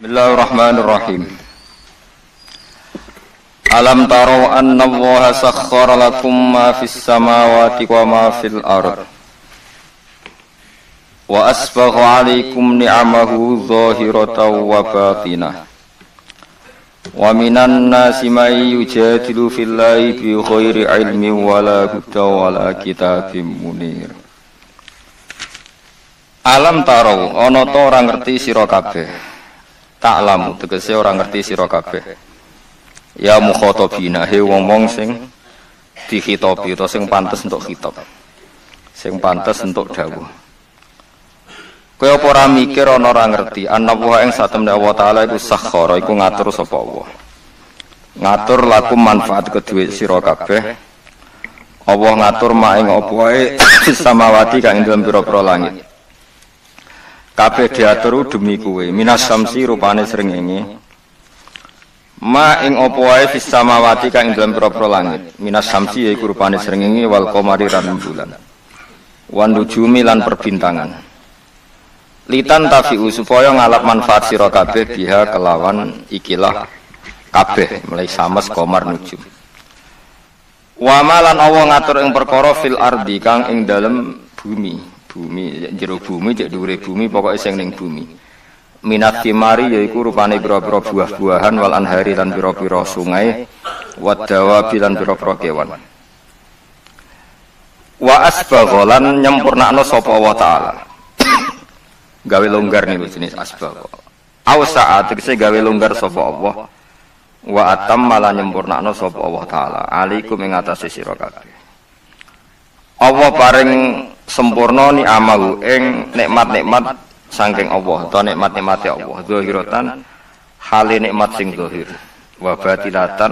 Bismillahirrahmanirrahim. Alam taro anna Allaha sakhkhara lakum ma fis samawati wa ma fil ard wa asbagha 'alaikum ni'amahu zahiratan wa batinah wa minan nasi may yujadilu fillahi bi ghairi ilmin wala huda wala kitabim munir. Alam taro ana ta ora ngerti sira kabeh. Ta'lamu tegese ora ngerti sira kabeh. Ya mukhatabina he wong-wong sing dikhitobi utawa sing pantes untuk khitab. Sing pantes untuk dawuh. Kowe apa ora mikir ana ora ngerti ana wa ing satemene Allah taala iku sakhara iku ngatur sapa Allah. Ngatur lakum manfaat kedue sira kabeh. Allah ngatur mak ing apa wae samawati kang ing dalem pira-pira langit. Kabeh diatur demi kowe minas samsi rupane srengenge ma ing apa wae fis samawati kang ing dalem pira-pira langit minas samsi yaiku rupane srengenge wal qamari lan bulan wan nujumi lan perbintangan litan tafiu supaya ngalap manfaat sira kabeh biha kelawan ikilah kabeh mulai sames qamar nujum wa malan Allah ngatur ing perkara fil ardi kang ing dalem bumi jero bumi cek dhuwure bumi pokoke sing ning bumi minat timari yaiku rupane pira-pira buah-buahan wal anhari lan pira-pira sungai wadawa bilan pira-pira kewan wa asbaghalan nyempurnakno sapa Allah taala gawe longgar niku jenis asbagh au saat tegese gawe longgar sapa Allah wa atam malah nyempurnakno sapa Allah taala alaikum ing atase sira kabeh Allah paring sempurna ni amahu ing nikmat-nikmat saking Allah atau nikmat-nikmate Allah zahiratan hale nikmat sing zahir wa batinatan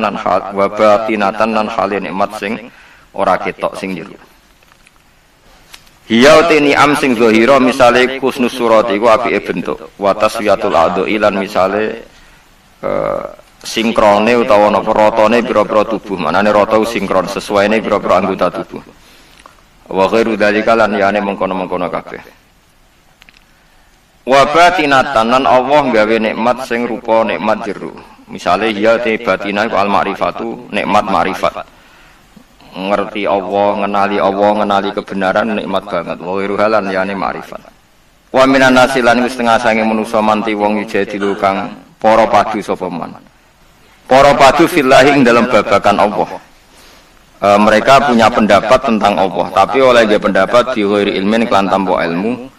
lan hale nikmat sing ora ketok sing jero hiya tini am sing zahira misale kusnus surat iku apike bentuk wa taswiyatul adhi lan misale sinkrone utawa napa ratane pira-pira tubuh manane rata sinkron sesuaine pira-pira anggota tubuh wa ghairu dzalika lan yane mengkono-mengkono kabeh wa batinatan lan Allah gawe nikmat sing rupa nikmat jero misale ya te batinah al ma'rifatu nikmat ma'rifat ngerti Allah ngenali kebenaran nikmat banget wa ghairu halan yane ma'rifat wa minan nasi lan setengah sange manusa manti wong yujadilu kang para padu sapa man para padu fillahi ing dalam babakan Allah. Mereka punya pendapat tentang Allah, tapi oleh dia pendapat di ghairi ilmin kelan tanpa ilmu,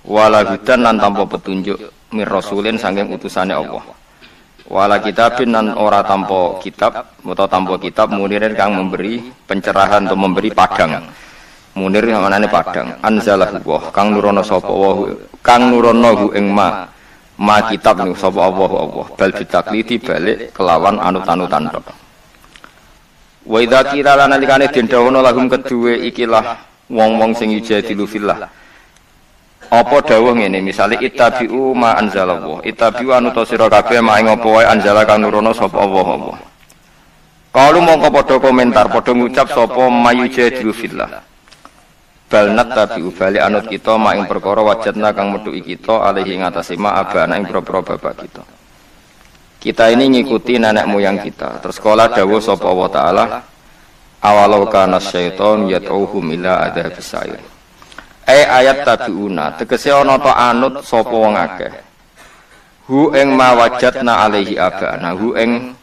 wala hudan lan tanpa petunjuk mir rasulin saking utusane Allah. Wala kitabin lan ora tanpa kitab, utawa tanpa kitab munirin kang memberi pencerahan atau memberi padang. Munir manane padang. Anzalahu wa kang nurono sapa wa kang nurono ing ma kitab niku sapa Allah. Bal bitakliti balik kelawan anut-anutan tok. Wa idza qila lana likane den dawono lahum kedue ikilah wong-wong sing yujadilu fillah. Apa dawuh ngene misale ittabi'u ma anzalallah. Ittabi'u anut sira kabeh mak ing apa wae anzala kang nurono sapa Allah. Kalu mongko padha komentar padha ngucap sapa mayujadilu fillah. Bal nattabi'u bali anut kita mak ing perkara wajadna kang metuki kita alaihi ing atase ma abana ing propro bapak kita. Kita ini ngikuti nenek moyang kita. Terus kala dawuh sapa Allah taala awalau kana syaiton yad'uhum ila adzabis sa'ir. Ayat tabiuna tegese ana ta anut sapa wong akeh. Hu ing ma wajadna alaihi abana. Hu ing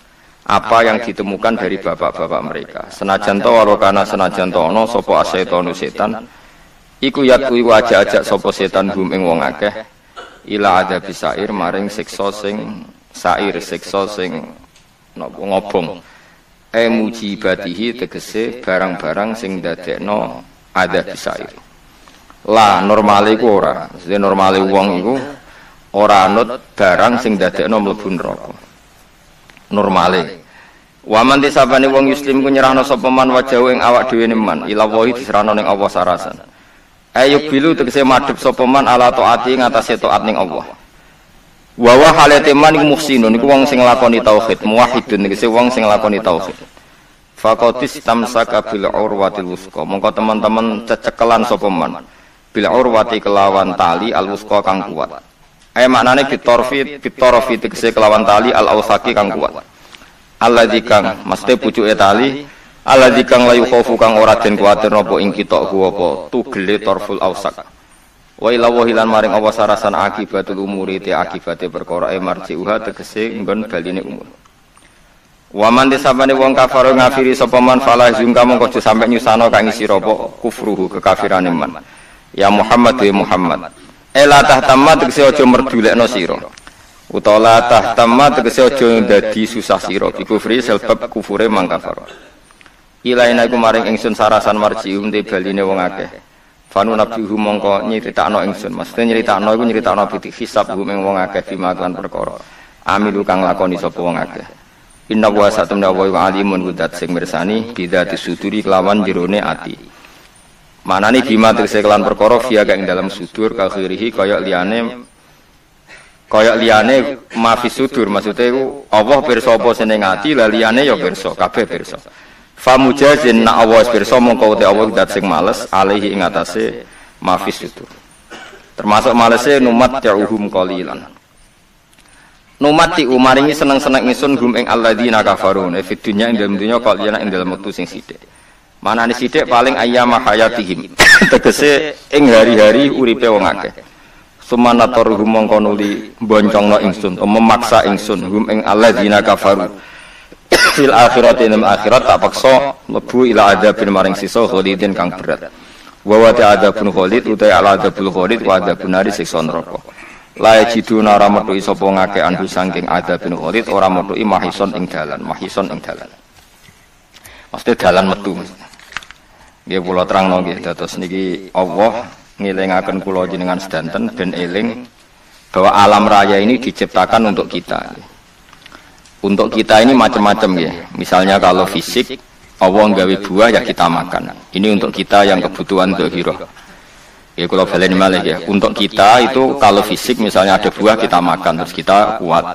apa yang ditemukan dari bapak-bapak mereka. Senajan to walau kana senajan to ana sapa asyaitonu setan iku yad'u ajak-ajak sapa setan hum ing wong akeh ila adzabis sa'ir maring siksa sing sair siksa sing napa ngobong mujibatihi tegese barang-barang sing dadekno adzab sair la normale iku ora sing normale wong iku ora anut barang sing dadekno mlebu neraka normale waman disabane wong muslim ku nyerahno sapa man wajahu ing awak dhewe man ila wahi diserahno ning Allah sarasan ayo bilu tegese madhep sapa man ala taati ngatasé taat ning Allah. Wa wa halate man iku muhsinun iku wong sing nglakoni tauhid, muwahhidun iki wong sing nglakoni tauhid. Faqatis tamsaka bil urwatil wusqa. Monggo teman-teman cecekelan sapa man. Bil urwati kelawan tali al wusqa kang kuat. maknane bitorfi tegese kelawan tali al-awsaqi kang kuat. Alladzi kang mesti pucuke tali alladzi kang layu khofu kang ora den kuwatir napa ing kita apa tugele torful awsaq. Wa ila wahilan maring Allah sarasan akibatul umuri te akibate perkara marjiuha tegese nggon baline umur. Wa man disabane wong kafir ngafiri sapa man falah zungka mongko aja sampe nyusano kang isi apa kufruhu kekafirane man. Ya Muhammad wa Muhammad. Ela tahtamma tegese aja merdulekno sira. Utawa tahtamma tegese aja dadi susah sira bi kufri sebab kufure mang kafir. Ilaina iku maring ingsun sarasan marjium te baline wong akeh. Fanu nabihu mongko nyritakno ingsun. Mesti nyritakno iku nyritakno pitik hisab ing wong akeh dimaklan perkara. Amilu kang lakoni sapa wong akeh. Inna wa satamna wa alimun kudat sing mirsani bidzati suduri kelawan jerone ati. Manane bima tegese kelan perkara via kang dalam sudur kakhirihi kaya liyane mafis sudur maksude iku Allah pirsa apa seneng ati la liyane ya pirsa kabeh pirsa. Famujazin na awas pirsa mongko te Allah dat sing males alaihi ing atase mafis sudur. Termasuk malese numat ta'uhum qalilan. Numati umaringi seneng-seneng ingsun hum ing alladzina kafaru fi dunya ing dalem dunya qalilan ing dalem wektu sing sithik. Manane sithik paling ayyama hayatihim. Tegese ing hari-hari uripe wong akeh. Sumanatoruhum mongko nuli boncongno ingsun memaksa ingsun hum ing alladzina kafaru. Fil akhirati ing akhirat tak paksa mlebu ila adzabin maring sisa khalidin kang berat. Wa wa ta'adzabun khalid utai ala adzabul khalid wa adzabun nari siksa neraka. La jiduna ora metuki sapa ngake andu saking adzabun khalid ora metuki mahison ing dalan. Mesti dalan metu. Nggih kula terangno nggih dados niki Allah ngelingaken kula jenengan sedanten ben eling bahwa alam raya ini diciptakan untuk kita. Untuk kita ini macam-macam ya. Misalnya kalau fisik Allah nggawe buah ya kita makan. Ini untuk kita yang kebutuhan zahirah. Ya kalau baleni malih ya. Untuk kita itu kalau fisik misalnya ada buah kita makan terus kita kuat.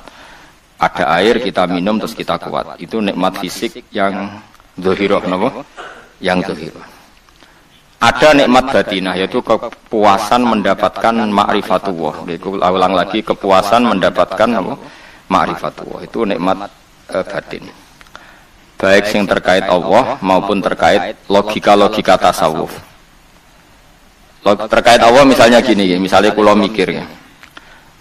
Ada air kita minum terus kita kuat. Itu nikmat fisik yang zahirah napa? Yang zahirah. Ada nikmat batinah yaitu kepuasan mendapatkan ma'rifatullah. Iku ulang lagi kepuasan mendapatkan apa? Ma'rifatullah. Itu nikmat batin. Baik yang terkait Allah maupun terkait logika-logika tasawuf. Terkait Allah misalnya gini, misalnya kula mikir ya.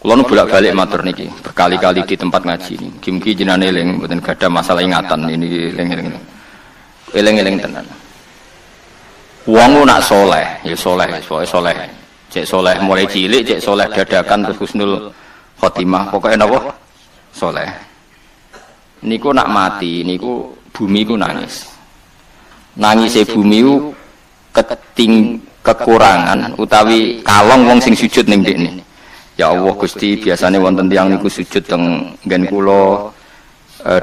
Kula nu bolak-balik matur niki, berkali-kali di tempat ngaji ini. Kim-ki jenengan eling mboten gadah masalah ingatan ini eling-eling. Eling-eling tenan. Wong nak soleh, ya soleh, soleh. Cek soleh mulai cilik, cek soleh dadakan terus husnul khotimah. Pokoknya napa? Soleh. Niku nak mati, niku bumi ku nangis. Nangise bumi ku kekurangan utawi kalong wong sing sujud ning ndekne. Ya Allah Gusti, biasane wonten tiyang niku sujud teng nggen kula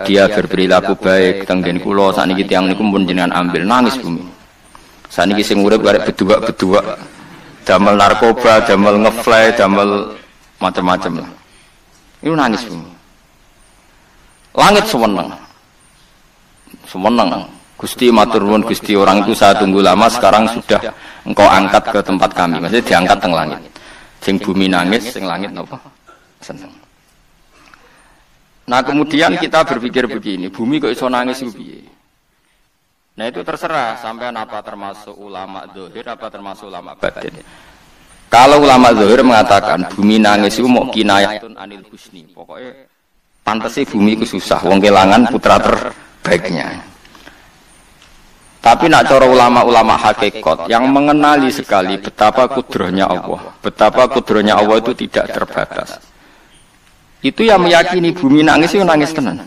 dia berperilaku baik teng nggen kula sakniki tiyang niku pun jenengan ambil nangis bumi. Sakniki sing urip arek bedua-bedua damel narkoba, damel ngefly, damel macam-macam lah. Itu nangis bumi. Langit sewenang. Gusti matur nuwun Gusti, orang itu saya tunggu lama sekarang sudah engkau angkat ke tempat kami. Maksudnya diangkat teng langit. Sing bumi nangis, sing langit napa? Seneng. Nah, kemudian kita berpikir begini, bumi kok iso nangis ku piye? Nah, itu terserah sampean apa termasuk ulama zahir apa termasuk ulama batin. Kalau ulama zahir mengatakan bumi nangis itu mau kinayatun anil husni. Pokoknya pantas sih bumi itu susah, wong kelangan putra terbaiknya. Tapi nak cara ulama-ulama hakikat yang mengenali sekali betapa kudrahnya Allah, betapa kudrahnya Allah itu tidak terbatas. Itu yang meyakini bumi nangis itu nangis tenan.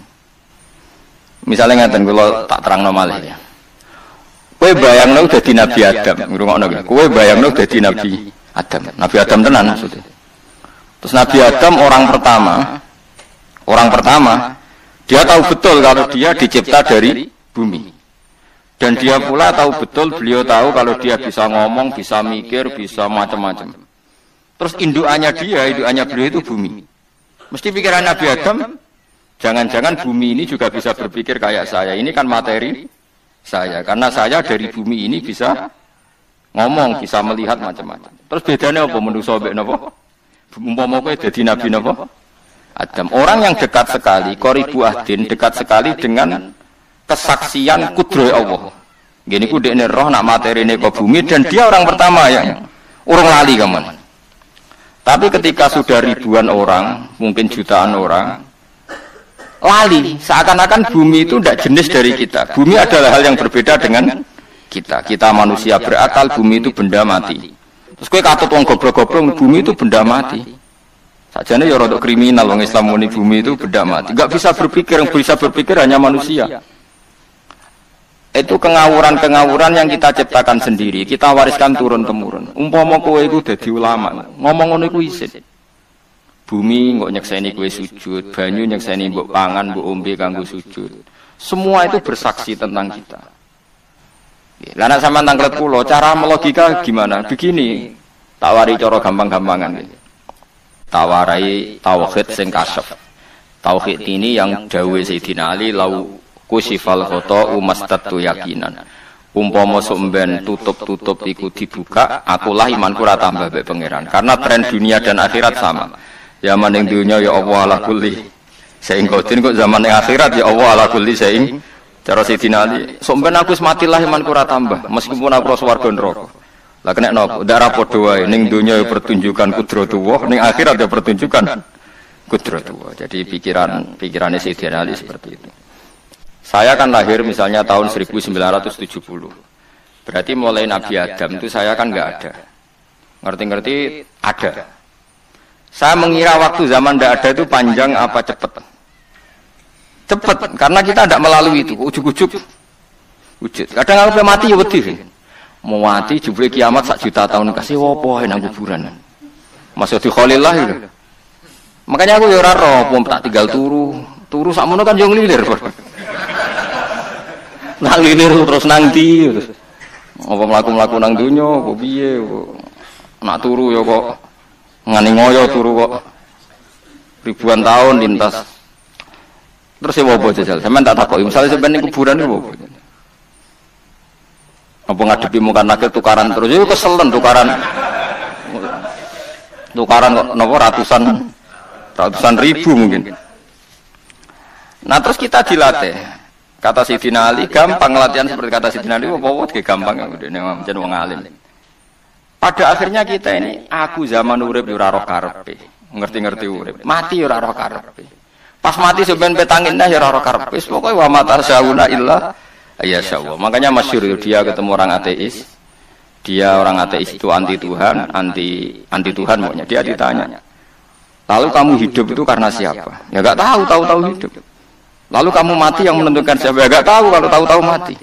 Misalnya ngaten kula tak terangno malih ya. Kowe bayangno dadi Nabi Adam, ngrungokno nggih. Kowe bayangno dadi Nabi Adam. Nabi Adam tenan maksudnya. Terus Nabi Adam orang pertama dia tahu betul kalau dia dicipta dari bumi. Dan dia pula tahu betul, beliau tahu kalau dia bisa ngomong, bisa mikir, bisa macam-macam. Terus indukannya beliau itu bumi. Mesti pikiran Nabi Adam, jangan-jangan bumi ini juga bisa berpikir kayak saya. Ini kan materi saya, karena saya dari bumi ini bisa ngomong, bisa melihat macam-macam. Terus bedanya apa menungso mbek napa? Umpama kowe dadi nabi napa? Adam. Orang yang dekat sekali, qoribu ahdin, dekat sekali dengan kesaksian kudroh Allah. Gini ku dekne roh nak materine ke bumi dan dia orang pertama yang urung lali kaman. Tapi ketika sudah ribuan orang, mungkin jutaan orang, lali, seakan-akan bumi itu tidak jenis dari kita. Bumi adalah hal yang berbeda dengan kita. Kita manusia berakal, bumi itu benda mati. Terus kowe katut wong goblok-goblok, bumi itu benda mati. Sajane ya rodok kriminal wong Islam muni bumi itu benda mati. Enggak bisa berpikir, yang bisa berpikir hanya manusia. Itu kengawuran-kengawuran yang kita ciptakan sendiri, kita wariskan turun-temurun. Umpama kowe iku dadi ulama, ngomong ngono iku isin. Bumi kok nyekseni kowe sujud, banyu nyekseni mbok pangan, mbok ombe kanggo sujud. Semua itu bersaksi tentang kita. Lah nek sampean tanglet kula, cara melogika gimana? Begini, tak wari cara gampang-gampangan. Tawarai tauhid sing kasyaf. Tauhid ini yang dawuh Sayyidina Ali lau kusifal khoto umastatu yakinan. Umpama somben tutup-tutup iku dibuka, akulah imanku ora tambah mbek pangeran. Karena tren dunia dan akhirat sama. Zaman ning dunia ya Allah ala kulli saing kodin kok zaman ning akhirat ya Allah ala kulli saing. Cara Sayyidina Ali, somben aku wis matilah imanku ora tambah meskipun aku swarga neraka. Lah kena nopo darah padha wae ning donya ya pertunjukan kudratullah, ning akhirat ya pertunjukan kudratullah. Jadi pikirannya Sayyidina Ali seperti itu. Saya kan lahir misalnya tahun 1970. Berarti mulai Nabi Adam itu saya kan enggak ada. Ngerti-ngerti ada. Saya mengira waktu zaman enggak ada itu panjang apa cepat? Cepat karena kita tidak melalui itu, ujuk-ujuk. Wujud. Kadang aku mati ya wedi. Mau mati jebule kiamat 1 juta tahun kasih opo nang kuburan. Masuk di Khalillah itu. Makanya aku ya ora roh, tak tinggal turu sakmono kan yo nglilir. Nang lilir terus nang ndi terus. Apa mlaku-mlaku nang donya apa piye kok. Nak turu ya kok ngani ngoyo turu kok. Ribuan tahun lintas. Terus ya apa jajal? Sampeyan tak takoki, misale sampeyan ning kuburan iki apa? Apa ngadepi muka nakil tukaran terus itu keselen tukaran kok nopo ratusan ribu mungkin. Nah terus kita dilatih kata Sayyidina Ali gampang latihan seperti kata Sayyidina Ali apa gampang jadi wong alim. Pada akhirnya kita ini aku zaman urip ora roh karepe ngerti-ngerti urip mati ora roh karepe pas mati sampean petangin dah ya ora roh karepe pokoke wa mata sauna illa ya Allah. Makanya masyhur dia ketemu orang ateis. Dia orang ateis itu anti Tuhan, anti Tuhan pokoknya. Dia ditanya. Lalu kamu hidup itu karena siapa? Ya enggak tahu hidup. Lalu kamu mati yang menentukan siapa? Ya enggak tahu kalau tahu mati.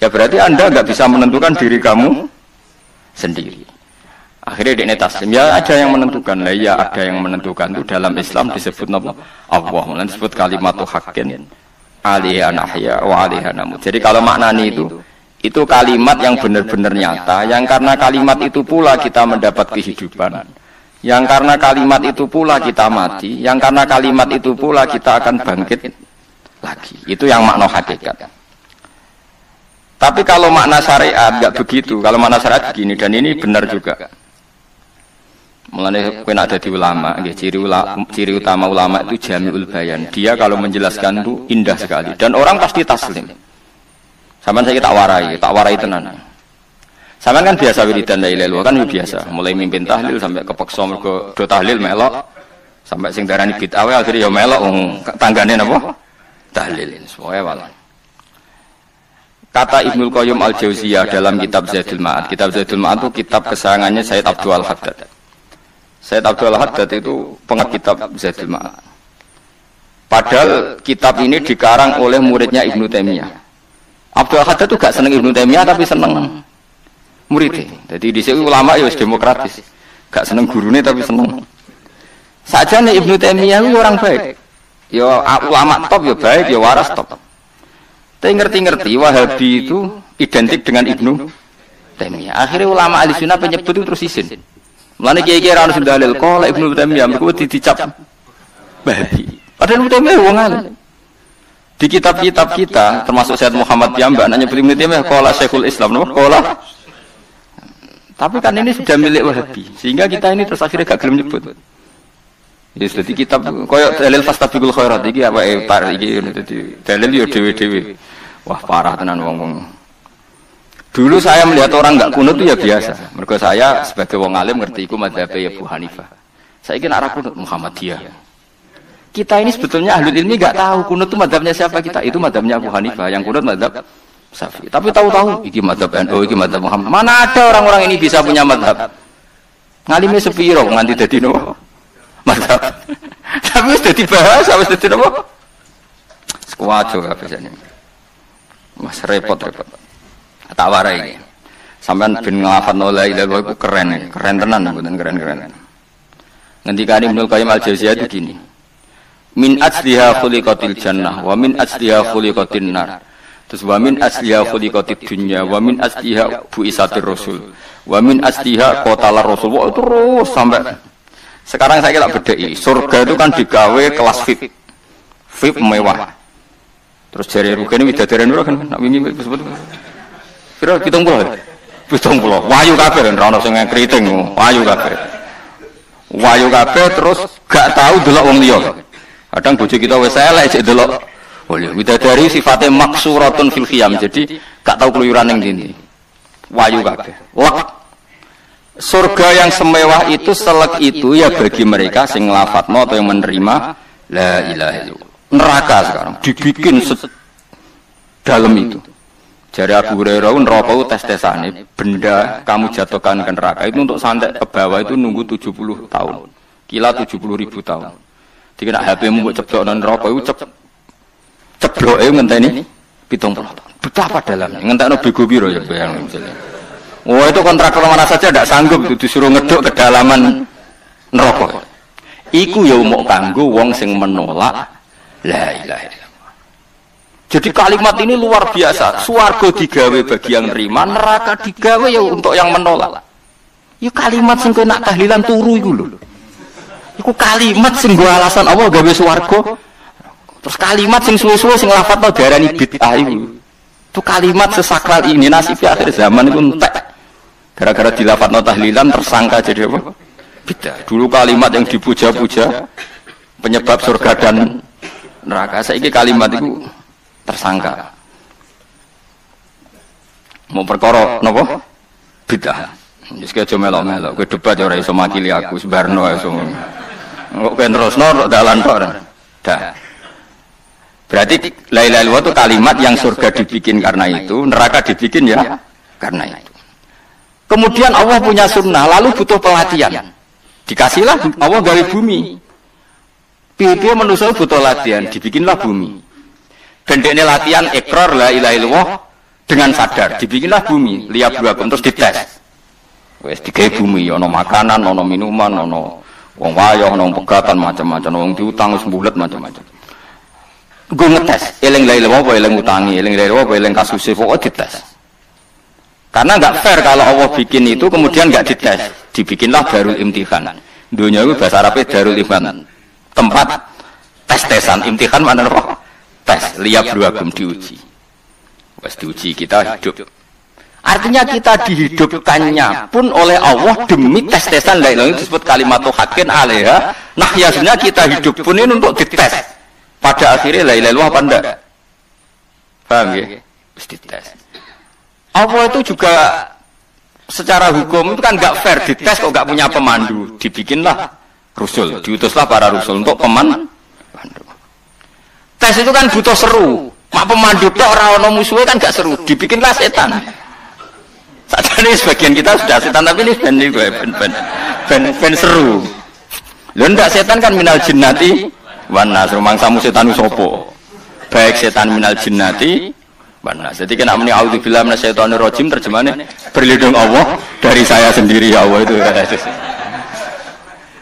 Ya berarti Anda enggak bisa menentukan diri kamu sendiri. Akhirnya dia taslim. Ya ada yang menentukan. Lah ya ada yang menentukan itu dalam Islam disebut apa? Allah. Mulane disebut kalimatu haqqin. Alaiha nahya wa alaiha namut. Jadi kalau maknanya itu kalimat yang benar-benar nyata, yang karena kalimat itu pula kita mendapat kehidupan, yang karena kalimat itu pula kita mati, yang karena kalimat itu pula kita akan bangkit lagi. Itu yang makna hakikat. Tapi kalau makna syariat enggak begitu. Kalau makna syariat begini dan ini benar juga. Mulane kowe nek dadi ulama, nggih ciri utama ulama itu jami'ul bayan. Dia kalau menjelaskan itu indah sekali dan orang pasti taslim. Sampeyan saya tak warai tenan. Sampeyan kan biasa wiridan la ilaha illallah kan biasa, mulai mimpin tahlil sampai kepeksa mergo do tahlil melok sampai sing darani bid'ah akhire ya melok tanggane napa? Tahlil. Semoga wae. Kata Ibnul Qayyim Al-Jauziyah dalam kitab Zadul Ma'ad. Kitab Zadul Ma'ad itu kitab kesayangannya Sayyid Abdul Al-Haddad. Sayyid Abdul Haddad itu pengarang kitab Zadul Ma'ad. Padahal kitab ini dikarang oleh muridnya Ibnu Taimiyah. Abdul Haddad itu gak seneng Ibnu Taimiyah tapi seneng muridnya. Jadi di sini ulama ya demokratis. Gak seneng gurunya tapi seneng. Saja nih Ibnu Taimiyah itu orang baik. Ya ulama top ya baik, ya waras top. Tapi ngerti-ngerti Wahabi itu identik dengan Ibnu Taimiyah. Akhirnya ulama ahli sunnah penyebut itu terus isin. Mulane kiai-kiai ra ono sing dalil kok Ibnu Taimiyah mergo dicap Wahabi. Padahal Ibnu Taimiyah wong alim. Di kitab-kitab kita termasuk Syekh Muhammad Yamba nanya Ibnu Taimiyah qala Syekhul Islam no qala Tapi kan ini sudah milik Wahabi, sehingga kita ini terus akhirnya gak gelem nyebut. Ya jadi kitab koyo dalil fastabiqul khairat iki apa par iki dadi dalil yo dhewe-dhewe. Wah parah tenan wong-wong. Dulu saya melihat orang enggak kunut itu ya biasa. Mergo saya sebagai wong alim ngerti iku mazhab Abu Hanifah. Saiki nek ora kunut Muhammadiyah. Kita ini sebetulnya ahli ilmi enggak tahu kunut itu mazhabnya siapa kita. Itu mazhabnya Abu Hanifah, yang kunut mazhab Syafi'i. Tapi tahu-tahu iki mazhab NU, iki mazhab Muhammad. Mana ada orang-orang ini bisa punya mazhab? Ngalime sepiro nganti dadi no? Mazhab. Tapi wis dadi bahasa, wis dadi apa? Sekuwajo kabeh jane. Mas repot-repot. Tak warai. Sampeyan ben nglafadzno la ilaha illallah iku keren, keren tenan mboten keren-keren. Ngendikane Ibnu Qayyim al-Jauziyah itu gini. Min asliha khuliqatil jannah wa min asliha khuliqatin nar. Terus wa min asliha khuliqatid dunya wa min asliha buisatir rasul wa min asliha qatalar rasul. Wah, terus sampai sekarang saya kira bedai. Surga itu kan digawe kelas VIP. VIP mewah. Terus jari rugane widadaren ora kan nak wingi sebut. Kira 70. 70. Wayu kabeh ora ono sing ngkriting, wayu kabeh. Wayu kabeh terus gak tahu delok wong liya. Kadang bojo kita wis elek cek delok. Boleh widadari sifatnya maksuratun fil khiyam. Jadi gak tahu keluyuran ning ndi. Wayu kabeh. Lek surga yang semewah itu selek itu ya bagi mereka sing nglafadzno atau yang menerima la ilaha illallah. Neraka sekarang dibikin dalam itu. Jari Abu Hurairah neraka itu tes-tesane benda kamu jatuhkan ke neraka itu untuk santai ke bawah itu nunggu 70 tahun. Kila 70.000 tahun. Jadi nak HP-mu mbok ceblokno neraka itu cebloke ngenteni 70 tahun. Betapa dalamnya ngentekno bego piro ya bayang misalnya. Oh itu kontraktor mana saja tidak sanggup itu disuruh ngeduk kedalaman neraka. Iku ya mau kanggo wong sing menolak la ilaha illallah. Jadi kalimat ini luar biasa. Swarga digawe bagi yang nerima, neraka digawe ya untuk yang menolak. Ya kalimat sing kowe nak tahlilan turu iku lho. Iku kalimat sing nggo alasan Allah gawe swarga. Terus kalimat sing suwe-suwe sing lafadzno diarani bid'ah iku. Itu kalimat sesakral ini nasibnya akhir zaman itu entek. Gara-gara dilafadzno tahlilan tersangka jadi apa? Bidah. Dulu kalimat yang dipuja-puja penyebab surga dan neraka. Saiki kalimat itu tersangka. Mau perkara napa? Bidah. Wis aja melok-melok, kowe debat ora iso makili aku sebarno iso. Kok ben terusno dalan tok ora. Dah. Berarti la ilaha illallah itu kalimat yang surga dibikin karena itu, neraka dibikin ya karena itu. Kemudian Allah punya sunnah, lalu butuh pelatihan. Dikasihlah Allah gawe bumi. Piye-piye manusia butuh latihan, dibikinlah bumi. Dan ini latihan ikrar la ilaha illallah dengan sadar, dibikinlah bumi, liap dua terus dites. Wes digawe bumi, ono makanan, ono minuman, ono wong wayah, ono pegatan macam-macam, wong diutang wis bulet macam-macam. Gue ngetes, eling la ilaha illallah apa eling utangi, eling la ilaha illallah apa eling kasuse, pokoknya dites. Karena nggak fair kalau Allah bikin itu kemudian nggak dites, dibikinlah darul imtihan. Dunia itu bahasa Arabnya darul imtihan, tempat tes-tesan. Imtihan mana roh? Tes, liap luagum diuji. Pas diuji kita hidup. Artinya kita dihidupkannya pun oleh Allah demi tes-tesan lain itu disebut kalimatu haqqin alaiha. Nah ya sebenarnya kita hidup pun ini untuk dites. Pada akhirnya la ilaha illallah apa enggak? Paham ya? Terus dites. Allah itu juga secara hukum itu kan nggak fair dites kok nggak punya pemandu, dibikinlah rusul, diutuslah para rusul untuk pemandu. Tes itu kan butuh seru, mak pemandu tok ora ono musuhe kan nggak seru, dibikinlah setan. Sajane sebagian kita sudah setan tapi ini ben seru. Lho ndak setan kan minal jinnati wan nas, rumangsamu setan sapa? Baik setan minal jinnati Banas. Jadi kena muni auzubillahi minasyaitonir rajim terjemahannya berlindung Allah dari saya sendiri ya Allah itu.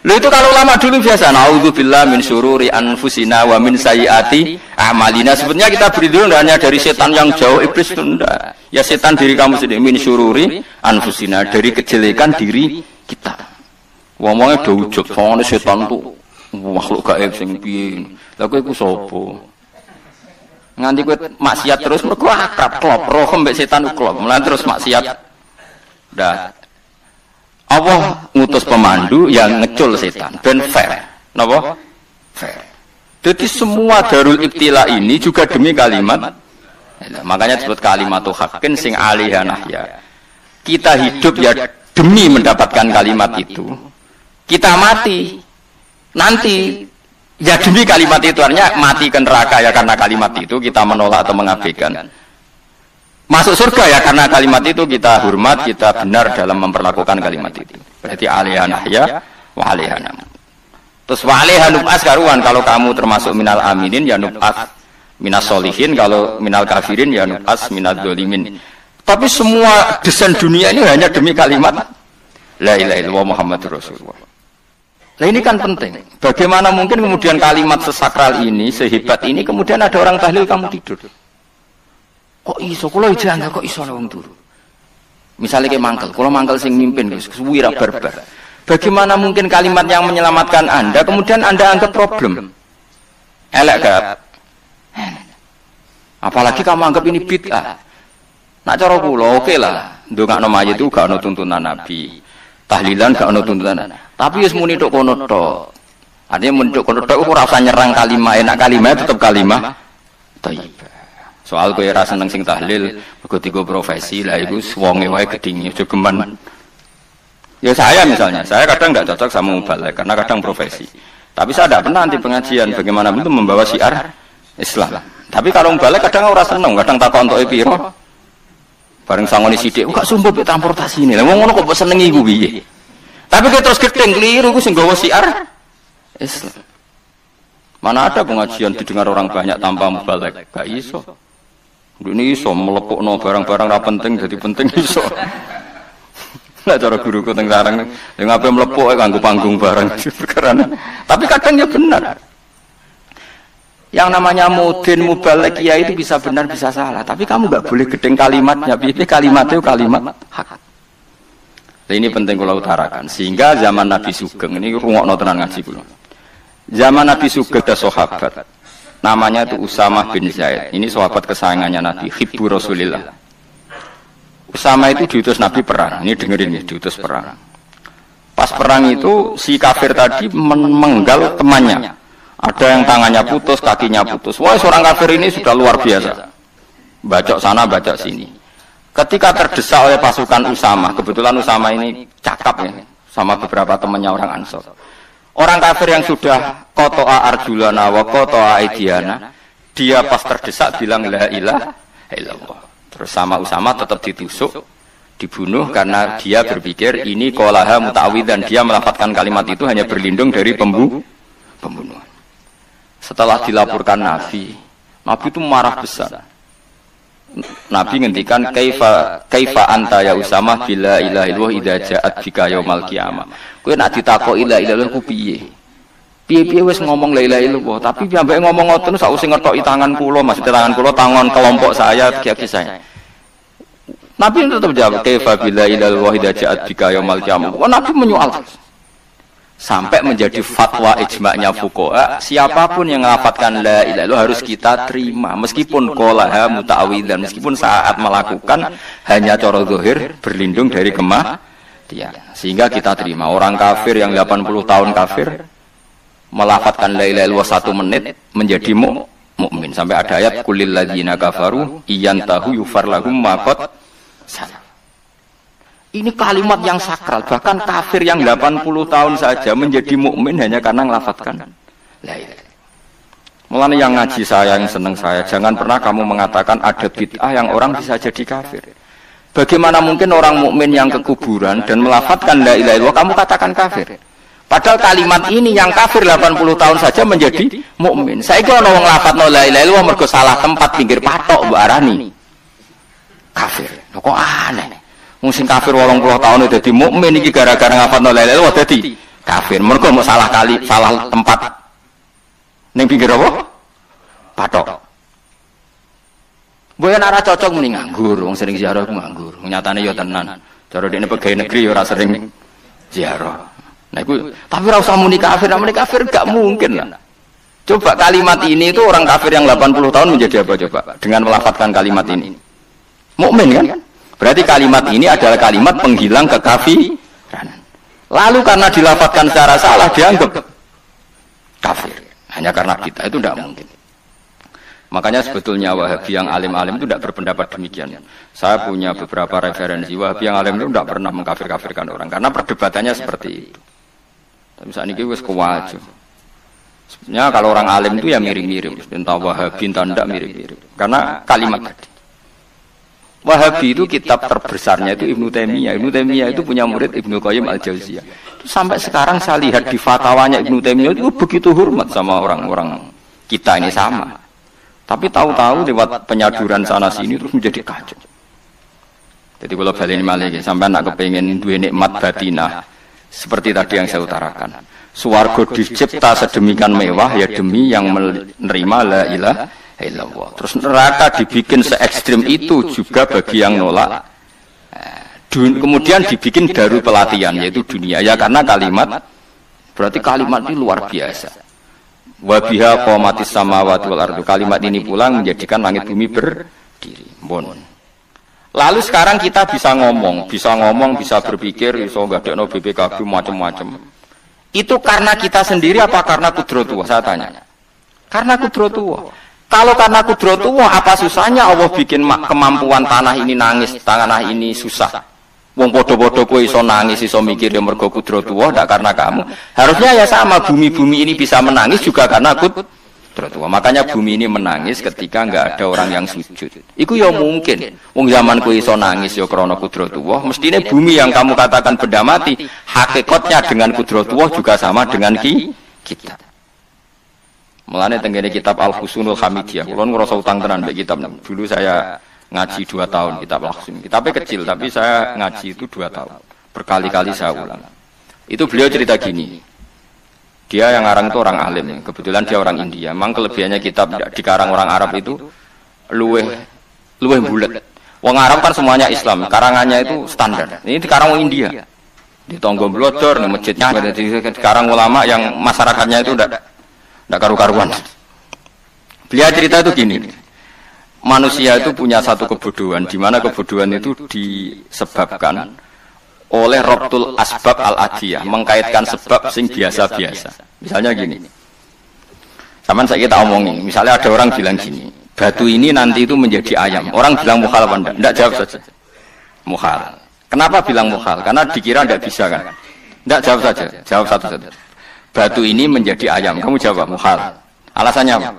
Lalu itu kalau lama dulu biasa auzubillahi min syururi anfusina wa min sayyiati a'malina. Sebetulnya kita berlindung hanya dari setan yang jauh, iblis itu enggak. Ya setan diri kamu sendiri, min syururi anfusina, dari kejelekan diri kita. Wong-wonge do ujug, wong setan tuh makhluk gaib sing piye. Lah kowe iku sapa? Nganti kowe maksiat terus mergo akrab klop roh mbek setan klop. Mulane terus maksiat. Dah. Allah ngutus pemandu yang ngecul setan ben fair. Napa? Fair. Jadi semua darul ibtila ini juga demi kalimat. Makanya disebut kalimatu haqqin sing alaiha nahya. Kita hidup ya demi mendapatkan kalimat itu. Kita mati nanti ya demi kalimat itu, artinya mati ke neraka ya karena kalimat itu kita menolak atau mengabaikan. Masuk surga ya karena kalimat itu kita hormat, kita benar dalam memperlakukan kalimat itu. Berarti alaiha nahya wa alaiha nam. Terus wa alaiha nub'as karuan, kalau kamu termasuk minal aminin ya nub'as minas solihin, kalau minal kafirin ya nub'as minal dzalimin. Tapi semua desain dunia ini hanya demi kalimat la ilaha illallah Muhammadur Rasulullah. Nah ini kan penting. Bagaimana mungkin kemudian kalimat sesakral ini, sehebat ini, kemudian ada orang tahlil kamu tidur. Kok iso? Kalau jangan kok iso wong turu. Misalnya kayak mangkel, kalau mangkel sing mimpin, wira barbar. Bagaimana mungkin kalimat yang menyelamatkan Anda, kemudian Anda anggap problem? Elek gak? Apalagi kamu anggap ini bid'ah. Nak cara kula oke lah. Ndongakno mayit itu gak ono tuntunan Nabi. Tahlilan gak ono tuntunan. Tapi wis muni tok kono tok. Artinya mun tok kono tok ora usah nyerang kalimat, enak kalimat tetap kalimat thayyibah. Soal kowe ora seneng sing tahlil, mergo digo profesi lah iku wonge wae gedhinge aja geman. Ya saya misalnya, saya kadang nggak cocok sama mubalek karena kadang profesi. Tapi saya tidak pernah anti pengajian, bagaimana itu membawa syiar Islam. Tapi kalau mubalek kadang ora seneng, kadang takon entuk piro. Bareng sangoni sithik, kok sumpah pe transportasi ini. Lah wong ngono kok senengi iku piye? Tapi kowe terus gedeng keliru iku sing nggawa syiar Islam. Mana ada pengajian didengar orang banyak tanpa mubalek? Gak iso. Ini iso melepukno barang-barang ra penting jadi penting iso. Lah cara guruku teng sareng yang ape mlepuk kanggo panggung barang perkara. Tapi kadang ya benar. Yang namanya mudin mubalek ya itu bisa benar bisa salah, tapi kamu enggak boleh gedeng kalimatnya. Piye kalimatnya kalimat hak. Nah, ini penting kula utarakan sehingga zaman Nabi Sugeng ini rungokno tenan ngaji kula. Zaman Nabi Sugeng ada sahabat namanya itu Usamah bin Zaid. Ini sahabat kesayangannya Nabi, hibbu Rasulillah. Usama itu diutus Nabi perang. Ini dengerin ya, diutus perang. Pas perang itu si kafir tadi menggal temannya. Ada yang tangannya putus, kakinya putus. Wah, seorang kafir ini sudah luar biasa. Bacok sana, bacok sini. Ketika terdesak oleh pasukan Usama, kebetulan Usama ini cakap ya, sama beberapa temannya orang Ansor. Orang kafir yang sudah kotoa arjulana wa kotoa aidiana, dia pas terdesak bilang la ilaha illallah. Terus sama Usama tetap ditusuk, dibunuh karena dia berpikir ini qolaha muta'awwidzan, dia melafadzkan kalimat itu hanya berlindung dari pembunuhan. Setelah dilaporkan Nabi itu marah besar. Nabi ngendikan kaifa anta ya Usama bila ilaha illallah idza ja'at bika yaumal qiyamah. Kowe nek ditakoki la ilaha illallah ku piye? Piye-piye wis ngomong la ilaha illallah, tapi sampai ngomong ngoten sak usah ngethoki tangan kula, maksudnya tangan kula tangan kelompok saya, kiai saya. Nabi tetap jawab kaifa bila ilaha illallah idza ja'at bika yaumal qiyamah. Nabi menyoal sampai menjadi fatwa ijma'nya fuqaha, siapapun yang melafadzkan la ilaha illallah harus kita terima meskipun qolaha muta'awwidzan, meskipun saat melakukan hanya cara zahir berlindung dari kematian, sehingga kita terima. Orang kafir yang 80 tahun kafir melafadzkan la ilaha illallah 1 menit menjadi mukmin. Sampai ada ayat qulil ladzina kafaru iyantahu yufar lahum ma qad salaf. Ini kalimat yang sakral, bahkan kafir yang 80 tahun saja menjadi mukmin hanya karena ngelafadzkan la ilaha. Mulane yang ngaji saya, yang seneng saya, jangan pernah kamu mengatakan ada bid'ah yang orang bisa jadi kafir. Bagaimana mungkin orang mukmin yang ke kuburan dan melafadzkan la ilaha illallah kamu katakan kafir? Padahal kalimat ini yang kafir 80 tahun saja menjadi mukmin. Saiki ana wong nglafadzno la ilaha illallah mergo salah tempat pinggir patok mbok arani kafir. Kok aneh. Musim kafir 80 tahun itu dadi mukmin iki gara-gara ngafalno la ilaha illallah dadi kafir. Mergo mau salah tempat ning pinggir apa? Patok. Boyo nek ora cocok muni nganggur, wong sering ziarah ku nganggur. Nyatane ya tenan. Cara dekne pegawai negeri ya ora sering ziarah. Nah iku tapi ora usah muni kafir gak mungkin lah. Coba kalimat ini itu orang kafir yang 80 tahun menjadi apa coba dengan melafadzkan kalimat ini? Mukmin kan? Berarti kalimat ini adalah kalimat penghilang kekafiran. Lalu karena dilafadzkan secara salah dianggap kafir. Hanya karena kita itu tidak mungkin. Makanya sebetulnya Wahabi yang alim-alim itu tidak berpendapat demikian. Saya punya beberapa referensi Wahabi yang alim itu tidak pernah mengkafir-kafirkan orang karena perdebatannya seperti itu. Misalnya ini wis kuwajo. Sebenarnya kalau orang alim itu ya mirip-mirip, entah Wahabi entah tidak mirip-mirip. Karena kalimat tadi. Wahabi itu kitab terbesarnya itu Ibnu Taimiyah. Ibnu Taimiyah itu punya murid Ibnu Qayyim Al-Jauziyah. Sampai sekarang saya lihat di fatwanya Ibnu Taimiyah itu begitu hormat sama orang-orang kita ini sama. Tapi tahu-tahu lewat penyaduran sana sini terus menjadi kacau. Jadi kalau balik malih sampai nak kepengen duwe nikmat batinah seperti tadi yang saya utarakan. Swarga dicipta sedemikian mewah ya demi yang menerima la ilaha illallah. Terus neraka dibikin se ekstrim itu juga bagi yang nolak. Kemudian dibikin daru pelatihan yaitu dunia ya karena kalimat berarti kalimat ini luar biasa. Wa biha qamatis samawati wal ardu. Kalimat ini pulang menjadikan langit bumi berdiri. Bon. Lalu sekarang kita bisa ngomong, bisa berpikir, iso ngadekno BPKB macam-macam. Itu karena kita sendiri apa karena kudratullah? Saya tanya. Karena kudratullah. Kalau karena kudratullah, apa susahnya Allah bikin kemampuan tanah ini nangis, tanah ini susah. Wong podo-podo kowe iso nangis, iso mikir ya mergo kudratullah, ndak karena kamu. Harusnya ya sama, bumi-bumi ini bisa menangis juga karena kudratullah. Makanya bumi ini menangis ketika enggak ada orang yang sujud. Iku ya mungkin. Wong zaman kowe iso nangis ya krana kudratullah, mestine bumi yang kamu katakan benda mati, hakikatnya dengan kudratullah juga sama dengan kita. Mulane tenggene kitab Al-Husunul Hamidiyah, kula ngrasa utang tenan mbek kitab. Dulu saya ngaji 2 tahun kitab Al-Husun. Kitabnya kecil tapi saya ngaji itu 2 tahun. Berkali-kali saya ulang. Itu beliau cerita gini. Dia yang ngarang itu orang alim, kebetulan dia orang India. Memang kelebihannya kitab dikarang orang Arab itu luweh bulat. Wong Arab kan semuanya Islam, karangannya itu standar. Ini dikarang orang India. Di Tonggo Blodor, di masjidnya, dikarang ulama yang masyarakatnya itu udah karu-karuan. Beliau cerita itu gini, manusia itu punya satu kebodohan, di mana kebodohan itu disebabkan oleh robtul asbab al-adiyah, mengkaitkan sebab sing biasa-biasa. Misalnya gini, sama saya kita omongin, misalnya ada orang bilang gini, batu ini nanti itu menjadi ayam. Orang bilang mukhal apa enggak? Enggak, jawab saja. Mukhal. Kenapa bilang mukhal? Karena dikira enggak bisa kan? Enggak, jawab saja. Jawab satu-satu. Batu ini menjadi ayam. Kamu jawab mukhal. Alasannya apa?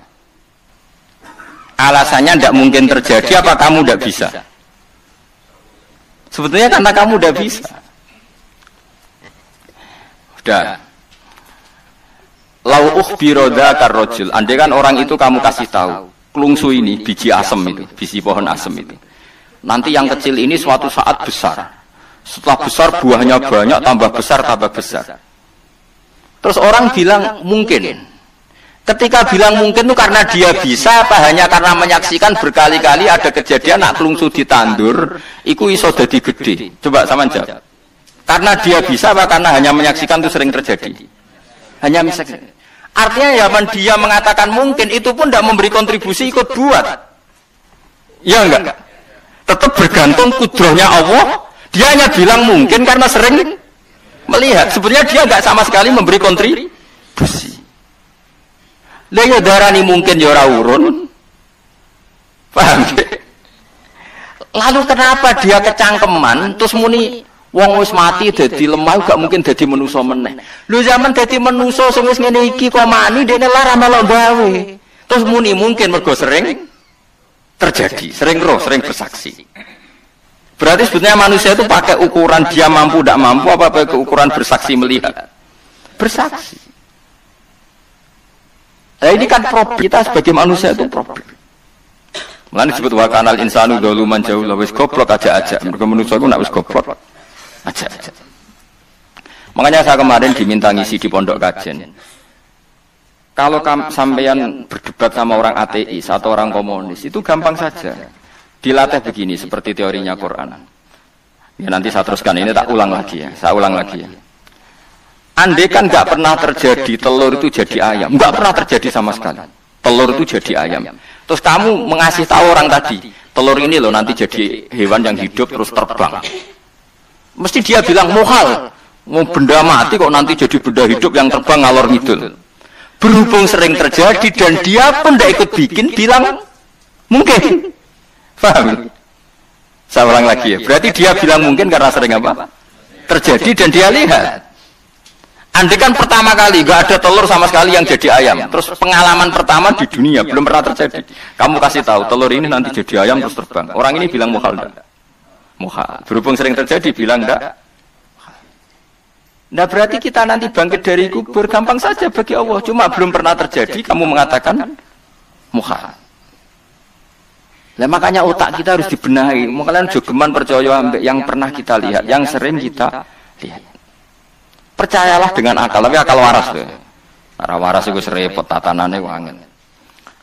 Alasannya tidak mungkin terjadi apa kamu tidak bisa? Sebetulnya karena kamu tidak bisa. Sudah. Lau ukhbiro dzakar rajul. Andai kan orang itu kamu kasih tahu, klungsu ini biji asem itu, biji pohon asem itu. Nanti yang kecil ini suatu saat besar. Setelah besar buahnya banyak, tambah besar, tambah besar. Terus orang bilang mungkin. Ketika bilang mungkin itu karena dia bisa apa hanya karena menyaksikan berkali-kali ada kejadian nak klungsu ditandur, iku iso dadi gede. Coba sama jawab. Karena dia bisa apa karena hanya menyaksikan itu sering terjadi? Hanya menyaksikan. Artinya zaman dia mengatakan mungkin itu pun tidak memberi kontribusi ikut buat. Ya enggak? Tetap bergantung kudrahnya Allah. Dia hanya bilang mungkin karena sering melihat. Sebenarnya dia enggak sama sekali memberi kontribusi. Lah ya darani mungkin ya ora urun. Paham? Lalu kenapa dia kecangkeman terus muni wong wis mati dadi lemah gak mungkin dadi manusa meneh. Lho zaman dadi manusa sing wis ngene iki kok mani dene lara melok gawe. Terus muni mungkin mergo sering terjadi, sering roh, sering bersaksi. Berarti sebetulnya manusia itu pakai ukuran dia mampu tidak mampu apa pakai ukuran bersaksi melihat. Bersaksi. Nah ini kan problem kita sebagai manusia itu problem. Mulane disebut wa kanal insanu dzaluman jauh wis goblok aja. Mergo manusia iku nek wis goblok aja. Makanya saya kemarin diminta ngisi di pondok kajen. Kalau sampeyan berdebat sama orang ateis atau orang komunis itu gampang saja. Dilatih begini seperti teorinya Quran. Ya nanti saya teruskan ini tak ulang lagi ya. Saya ulang lagi ya. Andai kan nggak pernah terjadi telur itu jadi ayam, nggak pernah terjadi sama sekali. Telur itu jadi ayam. Terus kamu mengasih tahu orang tadi, telur ini loh nanti jadi hewan yang hidup terus terbang. Mesti dia bilang muhal. Mau benda mati kok nanti jadi benda hidup yang terbang ngalor ngidul. Berhubung sering terjadi dan dia pun tidak ikut bikin, bilang mungkin. Paham? Saya ulang lagi ya. Berarti dia bilang mungkin karena sering apa? Terjadi dan dia lihat. Andai kan pertama kali nggak ada telur sama sekali yang jadi ayam, terus pengalaman pertama di dunia belum pernah terjadi. Kamu kasih tahu telur ini nanti jadi ayam terus terbang. Orang ini bilang mukhal enggak? Mukhal. Berhubung sering terjadi bilang enggak. Nah berarti kita nanti bangkit dari kubur gampang saja bagi Allah. Cuma belum pernah terjadi kamu mengatakan mukhal. Nah makanya otak kita harus dibenahi. Kalian jogeman percaya yang pernah kita lihat, yang sering kita lihat. Percayalah dengan akal, tapi akal waras tuh. Arah waras itu serempet tatanannya wangen.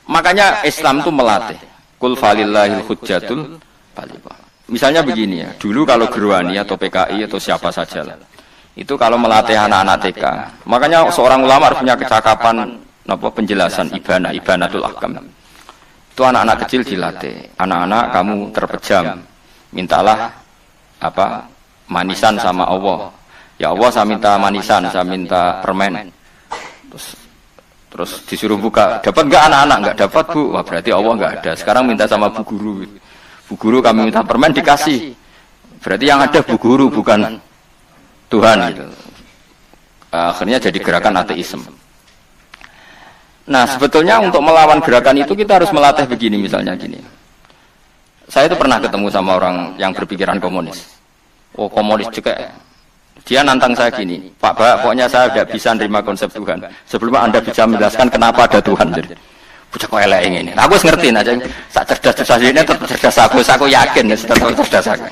Makanya Islam itu melatih. Kul falillahil hujjatul baligha. Misalnya begini ya, dulu kalau Gerwani atau PKI atau siapa saja lah, itu kalau melatih anak-anak TK, makanya seorang ulama harus punya kecakapan penjelasan ibanatul ahkam. Itu anak-anak kecil dilatih. Anak-anak kamu terpejam, mintalah manisan sama Allah. Ya Allah saya minta manisan, saya minta permen. Terus disuruh buka, dapat enggak anak-anak? Enggak dapat Bu. Wah berarti Allah enggak ada. Sekarang minta sama Bu Guru. Bu Guru kami minta permen dikasih. Berarti yang ada Bu Guru bukan Tuhan gitu. Akhirnya jadi gerakan ateisme. Nah sebetulnya untuk melawan gerakan itu kita harus melatih begini misalnya gini. Saya itu pernah ketemu sama orang yang berpikiran komunis. Oh komunis juga. Dia nantang saya gini, Pak pokoknya saya tidak bisa menerima konsep Tuhan. Sebelum Anda bisa menjelaskan kenapa ada Tuhan. Jadi, bocah kok elek ini. Aku ngerti aja. Sak cerdas ini tetap cerdas aku yakin tetap cerdas aku.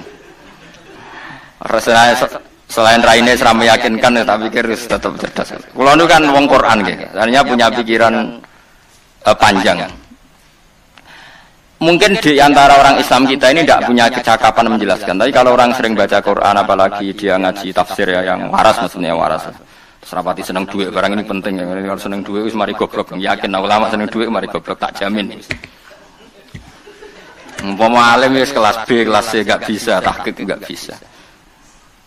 Selain raine seram meyakinkan, tak pikir tetap cerdas. Kulo itu kan wong Quran gitu. Artinya punya pikiran panjang. Mungkin di antara orang Islam kita ini tidak punya kecakapan menjelaskan. Tapi kalau orang sering baca Quran, apalagi dia ngaji tafsir ya yang waras, maksudnya waras. Terus rapati seneng duit, barang ini penting. Kalau seneng duit, mari goblok. Yakin ulama seneng duit, mari goblok, tak jamin. Umpama alim ya kelas B, kelas C nggak bisa, tahqiq nggak bisa.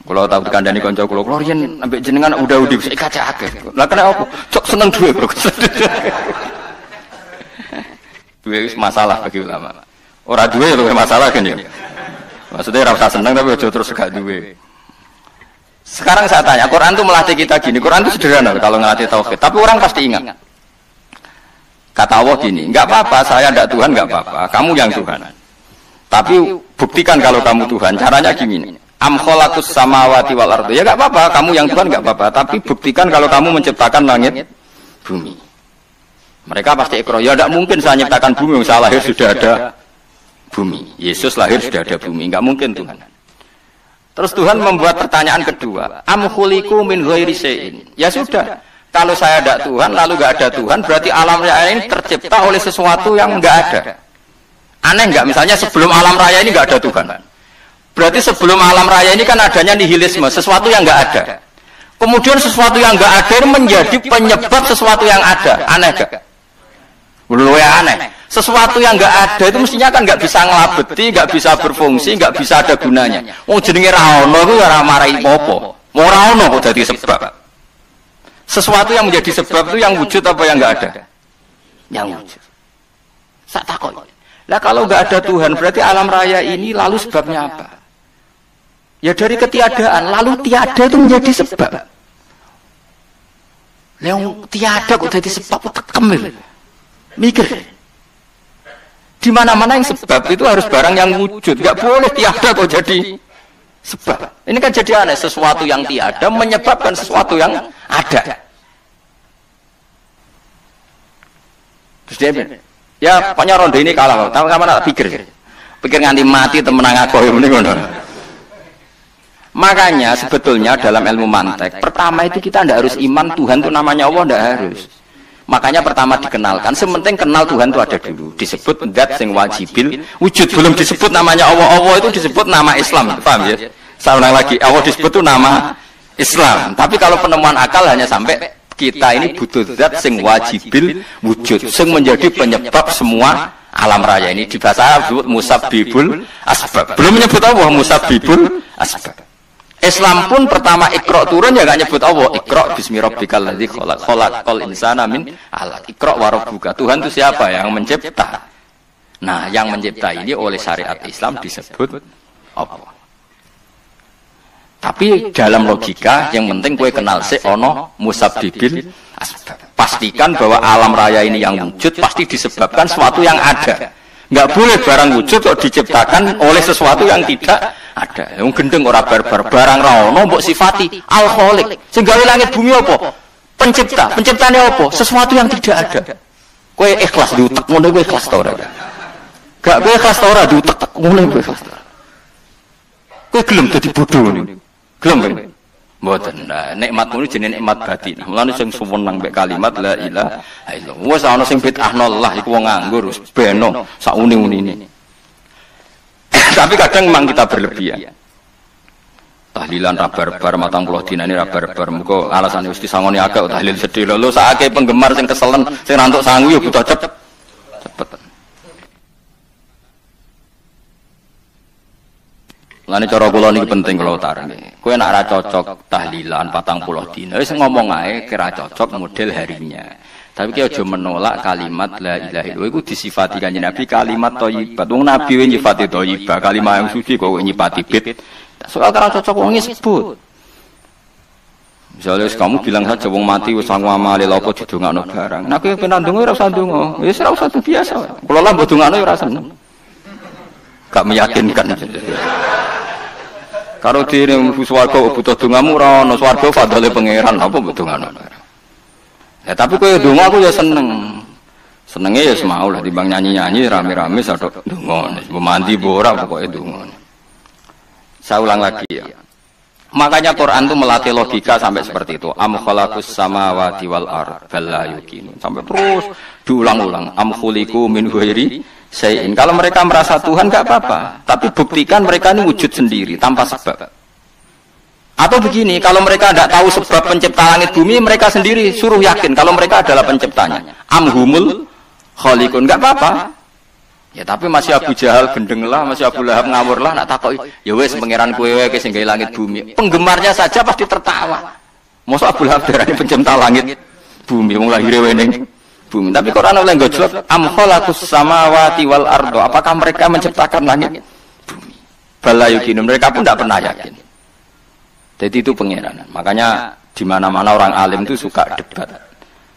Kalau tahu kandani konco kulo riyen ambek jenengan udah bisa kaca akeh. Lah kena apa? Cok seneng duit, Bro. Duit masalah bagi ulama. Orang duit itu masalah kan ya. Maksudnya rasa senang tapi aja terus gak duit. Sekarang saya tanya, Quran itu melatih kita gini. Quran itu sederhana kalau ngelatih tauhid. Tapi orang pasti ingat. Kata Allah gini, nggak apa-apa, saya tidak Tuhan nggak apa-apa. Kamu yang Tuhan. Tapi buktikan kalau kamu Tuhan. Caranya gini. Am khalaqus samawati wal ardi. Ya nggak apa-apa, kamu yang Tuhan nggak apa-apa. Tapi buktikan kalau kamu menciptakan langit, bumi. Mereka pasti ikrar, ya tidak mungkin saya menciptakan bumi, saya lahir sudah ada bumi. Yesus lahir sudah ada bumi, enggak mungkin Tuhan. Terus Tuhan membuat pertanyaan kedua, am khuliqu min ghairi syai'in. Ya sudah, kalau saya tidak Tuhan, lalu enggak ada Tuhan, berarti alam raya ini tercipta oleh sesuatu yang enggak ada. Aneh enggak? Misalnya sebelum alam raya ini enggak ada Tuhan. Berarti sebelum alam raya ini kan adanya nihilisme, sesuatu yang enggak ada. Kemudian sesuatu yang enggak ada ini menjadi penyebab sesuatu yang ada. Aneh enggak? Luwe aneh. Sesuatu yang enggak ada itu mestinya kan enggak bisa ngelabeti, enggak bisa berfungsi, enggak bisa ada gunanya. Wong jenenge ra ono iku ora marai apa. Ora ono kok dadi sebab. Sesuatu yang menjadi sebab itu yang wujud apa yang enggak ada? Yang wujud. Sak takon. Lah kalau enggak ada Tuhan berarti alam raya ini lalu sebabnya apa? Ya dari ketiadaan, lalu tiada itu menjadi sebab. Yang tiada kok jadi sebab tekemil. Mikir. Di mana-mana yang sebab itu harus barang yang wujud. Enggak boleh tiada kok jadi sebab. Ini kan jadi aneh, sesuatu yang tiada menyebabkan sesuatu yang ada. Terus dia ya pokoknya ronde ini kalah. Tahu kapan tak pikir. Pikir nganti mati temenang aku ini ngono. Makanya sebetulnya dalam ilmu mantek, pertama itu kita tidak harus iman Tuhan itu namanya Allah, tidak harus. Makanya pertama dikenalkan, sementing kenal Tuhan itu ada dulu. Disebut zat sing wajibil wujud, belum disebut namanya Allah. Allah itu disebut nama Islam, paham ya? Saya ulang lagi, Allah disebut itu nama Islam. Tapi kalau penemuan akal hanya sampai kita ini butuh zat sing wajibil wujud, sing menjadi penyebab semua alam raya ini. Di bahasa Arab disebut musabbibul asbab. Belum menyebut Allah musabbibul asbab. Islam pun pertama Iqra turun ya enggak nyebut Allah. Iqra bismi rabbikal ladzi khalaq. Khalaqal insana min 'alaq. Iqra wa rabbuka. Tuhan itu siapa? Yang mencipta. Nah, yang mencipta ini oleh syariat Islam disebut Allah. Tapi dalam logika yang penting kowe kenal sik ana musabbibil asbab. Pastikan bahwa alam raya ini yang wujud pasti disebabkan sesuatu yang ada. Enggak boleh barang wujud kok diciptakan oleh sesuatu yang tidak ada. Yang gendeng ora barbar barang ra ono mbok sifati al-khaliq. Sing gawe langit bumi apa? Pencipta. Penciptane apa? Sesuatu yang tidak ada. Kowe ikhlas diutek ngono kowe ikhlas ta ora? Gak kowe ikhlas ta ora diutek ngono kowe ikhlas ta. Kowe gelem dadi bodho niku. Gelem kowe? Mboten. Nah, nikmat niku jenenge nikmat batin. Mulane sing suweneng mek kalimat la ilaha illallah. Wes ana sing bid'ahnallah iku wong nganggur beno sak uni-unine. Tapi kadang memang kita berlebihan. Tahlilan rabar-bar matang puluh dina ini rabar-bar. Muka alasannya mesti sangoni agak tahlil sedih. Lalu saatnya penggemar yang keselen, yang rantuk sanggup ya butuh cepet. Lani cara kula niki penting kula utarane. Kowe nek ora cocok tahlilan 40 dina wis ngomong ae kira cocok model harinya. Tapi ki aja menolak kalimat la ilaha illallah iku disifati kanjeng Nabi kalimat thayyibat. Wong Nabi wis nyifati thayyibah, kalimat yang suci kok nyifati bid. Soal kira cocok wong sebut. Misalnya kamu bilang saja wong mati wis sangu amale lha apa didongakno barang. Nek kowe pengen ndonga ora usah ndonga. Wis ora usah biasa. Kula lah mbok dongakno ora seneng. Gak meyakinkan. Karo dene swarga butuh dongamu ora ono swarga fadhole pangeran apa mbok dongakno. Ya tapi kowe donga aku ya seneng. Senenge ya semau lah timbang nyanyi-nyanyi rame-rame sadok donga. Wis mandi apa ora pokoke donga. Saya ulang lagi ya. Makanya Quran itu melatih logika sampai seperti itu. Am khalaqus samawati wal ard bal la yuqinun. Sampai terus diulang-ulang. Am khuliqu min ghairi syai'in. Kalau mereka merasa Tuhan enggak apa-apa, tapi buktikan mereka ini wujud sendiri tanpa sebab. Atau begini, kalau mereka tidak tahu sebab pencipta langit bumi, mereka sendiri suruh yakin kalau mereka adalah penciptanya. Amhumul khaliqun, enggak apa-apa. Ya tapi masih Abu Jahal gendeng lah, masih Abu Lahab ngawur lah, nak takoki. Ya wes pangeran kowe wae sing gawe langit bumi. Penggemarnya saja pasti tertawa. Mosok Abu Lahab darani pencipta langit bumi, wong lahire wening bumi. Tapi Quran oleh gojlok, am khalaqus samawati wal ardo. Apakah mereka menciptakan langit bumi? Bala yuqinun, mereka pun tidak pernah yakin. Jadi itu pangeran. Makanya di mana-mana orang alim itu suka debat.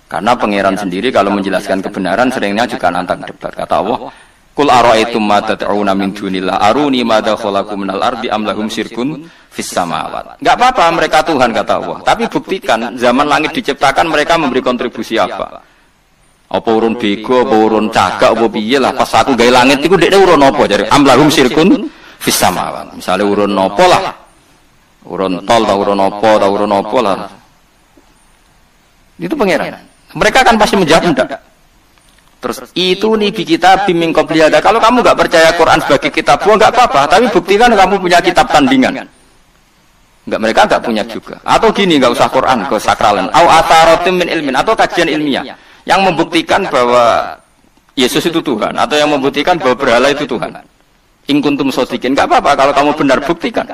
Karena pangeran sendiri kalau menjelaskan kebenaran seringnya juga nantang debat. Kata Allah, "Qul ara'aytum ma tad'una min dunillah aruni madza khalaqu minal ardi am lahum syirkun fis samawat." Enggak apa-apa mereka Tuhan kata Allah. Tapi buktikan zaman langit diciptakan mereka memberi kontribusi apa? Apa urun bego, apa urun cagak, apa piye lah pas aku gawe langit iku dekne urun apa jare am lahum syirkun fis samawat. Misale urun apa lah? Urun tol atau urun apa lah. Itu pangeran. Mereka kan pasti menjawab enggak. Terus itu nih di kitab biming qobliyada. Kalau kamu enggak percaya Quran sebagai kitab, enggak apa-apa, tapi buktikan kamu punya kitab tandingan. Enggak, mereka enggak punya juga. Atau gini, enggak usah Quran, ke sakralan. Au atharotim min ilmin, atau kajian ilmiah yang membuktikan bahwa Yesus itu Tuhan, atau yang membuktikan bahwa berhala itu Tuhan. In kuntum shodiqin, enggak apa-apa kalau kamu benar buktikan.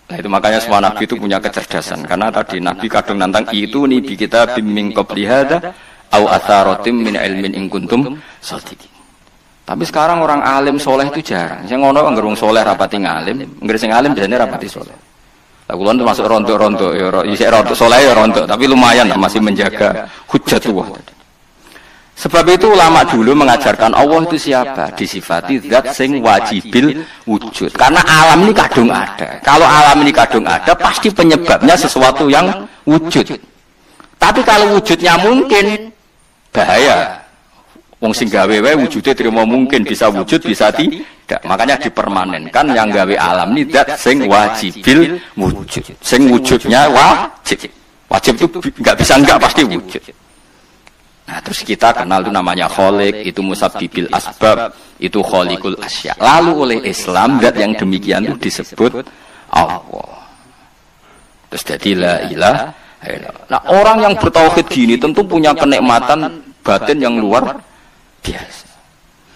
Nah itu makanya semua nabi itu punya kecerdasan, karena tadi nabi kadang nantang itu nih di kita biming qobliyada au atharotim min ilmin in kuntum shodiqin. Tapi sekarang orang alim soleh itu jarang. Yang ngono ngerung soleh rapati ngalim, nggere sing alim biasanya rapati soleh. Lah kula termasuk rontok-rontok ya isih rontok soleh ya rontok, tapi lumayan masih menjaga hujjatullah. Sebab itu ulama dulu mengajarkan Allah itu siapa? Disifati zat sing wajibil wujud. Karena alam ini kadung ada. Kalau alam ini kadung ada, pasti penyebabnya sesuatu yang wujud. Tapi kalau wujudnya mungkin, bahaya. Wong sing gawe wae wujude terima mungkin bisa wujud bisa tidak. Makanya dipermanenkan yang gawe alam ini zat sing wajibil wujud. Sing wujudnya wajib. Wajib itu enggak bisa enggak pasti wujud. Nah terus kita kenal itu namanya khaliq, itu musabbibil asbab, itu khaliqul asya. Lalu oleh Islam zat yang demikian itu disebut Allah. Terus jadi la ilaha illallah. Nah orang yang bertauhid gini tentu punya kenikmatan batin yang luar biasa.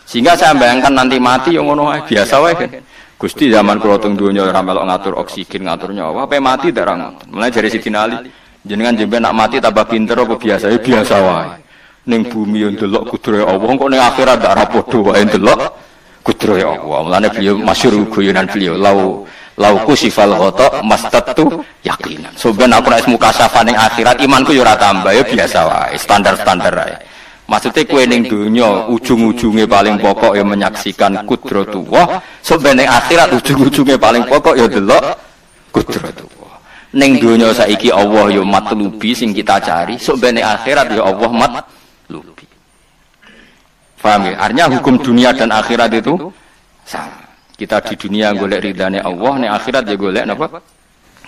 Sehingga saya bayangkan nanti mati yang ngono biasa wae kan. Gusti zaman kula teng donya ora melok ngatur oksigen, ngatur nyawa, apa mati ndak ra ngoten. Mulane jare Sidina Ali, jenengan jembe nak mati tambah pinter apa biasa? Ya biasa wae. Ning bumi yo ndelok kudrohe Allah, kok ning akhirat ndak ra padha wae ndelok kudrohe Allah. Mulane beliau masyhur guyonan beliau, lau kusifal ghata mastattu yaqinan. So ben aku nek mukasafah ning akhirat imanku yo ora tambah, ya biasa wae, standar-standar wae. Maksudnya kue ning dunya ujung-ujungnya paling pokok ya menyaksikan kudratullah, sebenarnya akhirat ujung-ujungnya paling pokok ya delok kudratullah. Ning dunya saiki Allah ya matlubi sing kita cari, sebenarnya akhirat ya Allah matlubi. Paham ya? Artinya hukum dunia dan akhirat itu sama. Kita di dunia golek ridane Allah, ning akhirat ya golek napa?